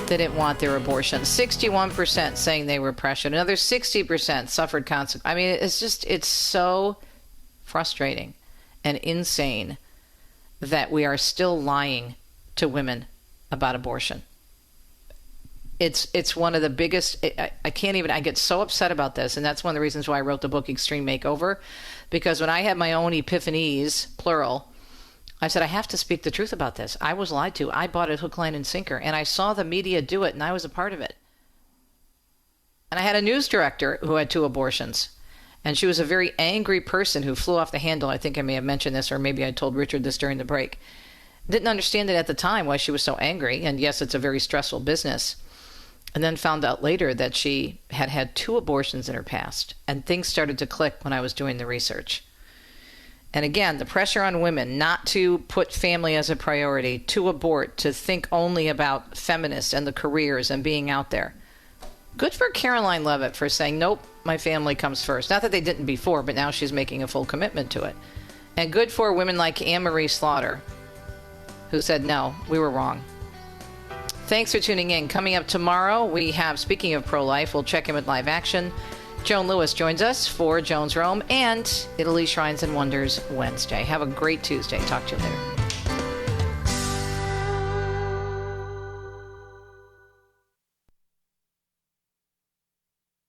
S2: they didn't want their abortion. 61% saying they were pressured. Another 60% suffered consequences. I mean, it's so frustrating and insane that we are still lying to women about abortion. It's one of the biggest. I get so upset about this, and that's one of the reasons why I wrote the book Extreme Makeover, because when I had my own epiphanies, plural, I said, I have to speak the truth about this. I was lied to. I bought it hook, line, and sinker, and I saw the media do it, and I was a part of it. And I had a news director who had 2 abortions, and she was a very angry person who flew off the handle. I think I may have mentioned this, or maybe I told Richard this during the break. Didn't understand it at the time why she was so angry, and yes, it's a very stressful business. And then found out later that she had had 2 abortions in her past, and things started to click when I was doing the research. And again, the pressure on women not to put family as a priority, to abort, to think only about feminists and the careers and being out there. Good for Katherine Leavitt for saying, nope, my family comes first. Not that they didn't before, but now she's making a full commitment to it. And good for women like Anne-Marie Slaughter, who said, no, we were wrong. Thanks for tuning in. Coming up tomorrow, we have, speaking of pro-life, we'll check in with live action. Joan Lewis joins us for Joan's Rome and Italy Shrines and Wonders Wednesday. Have a great Tuesday. Talk to you later.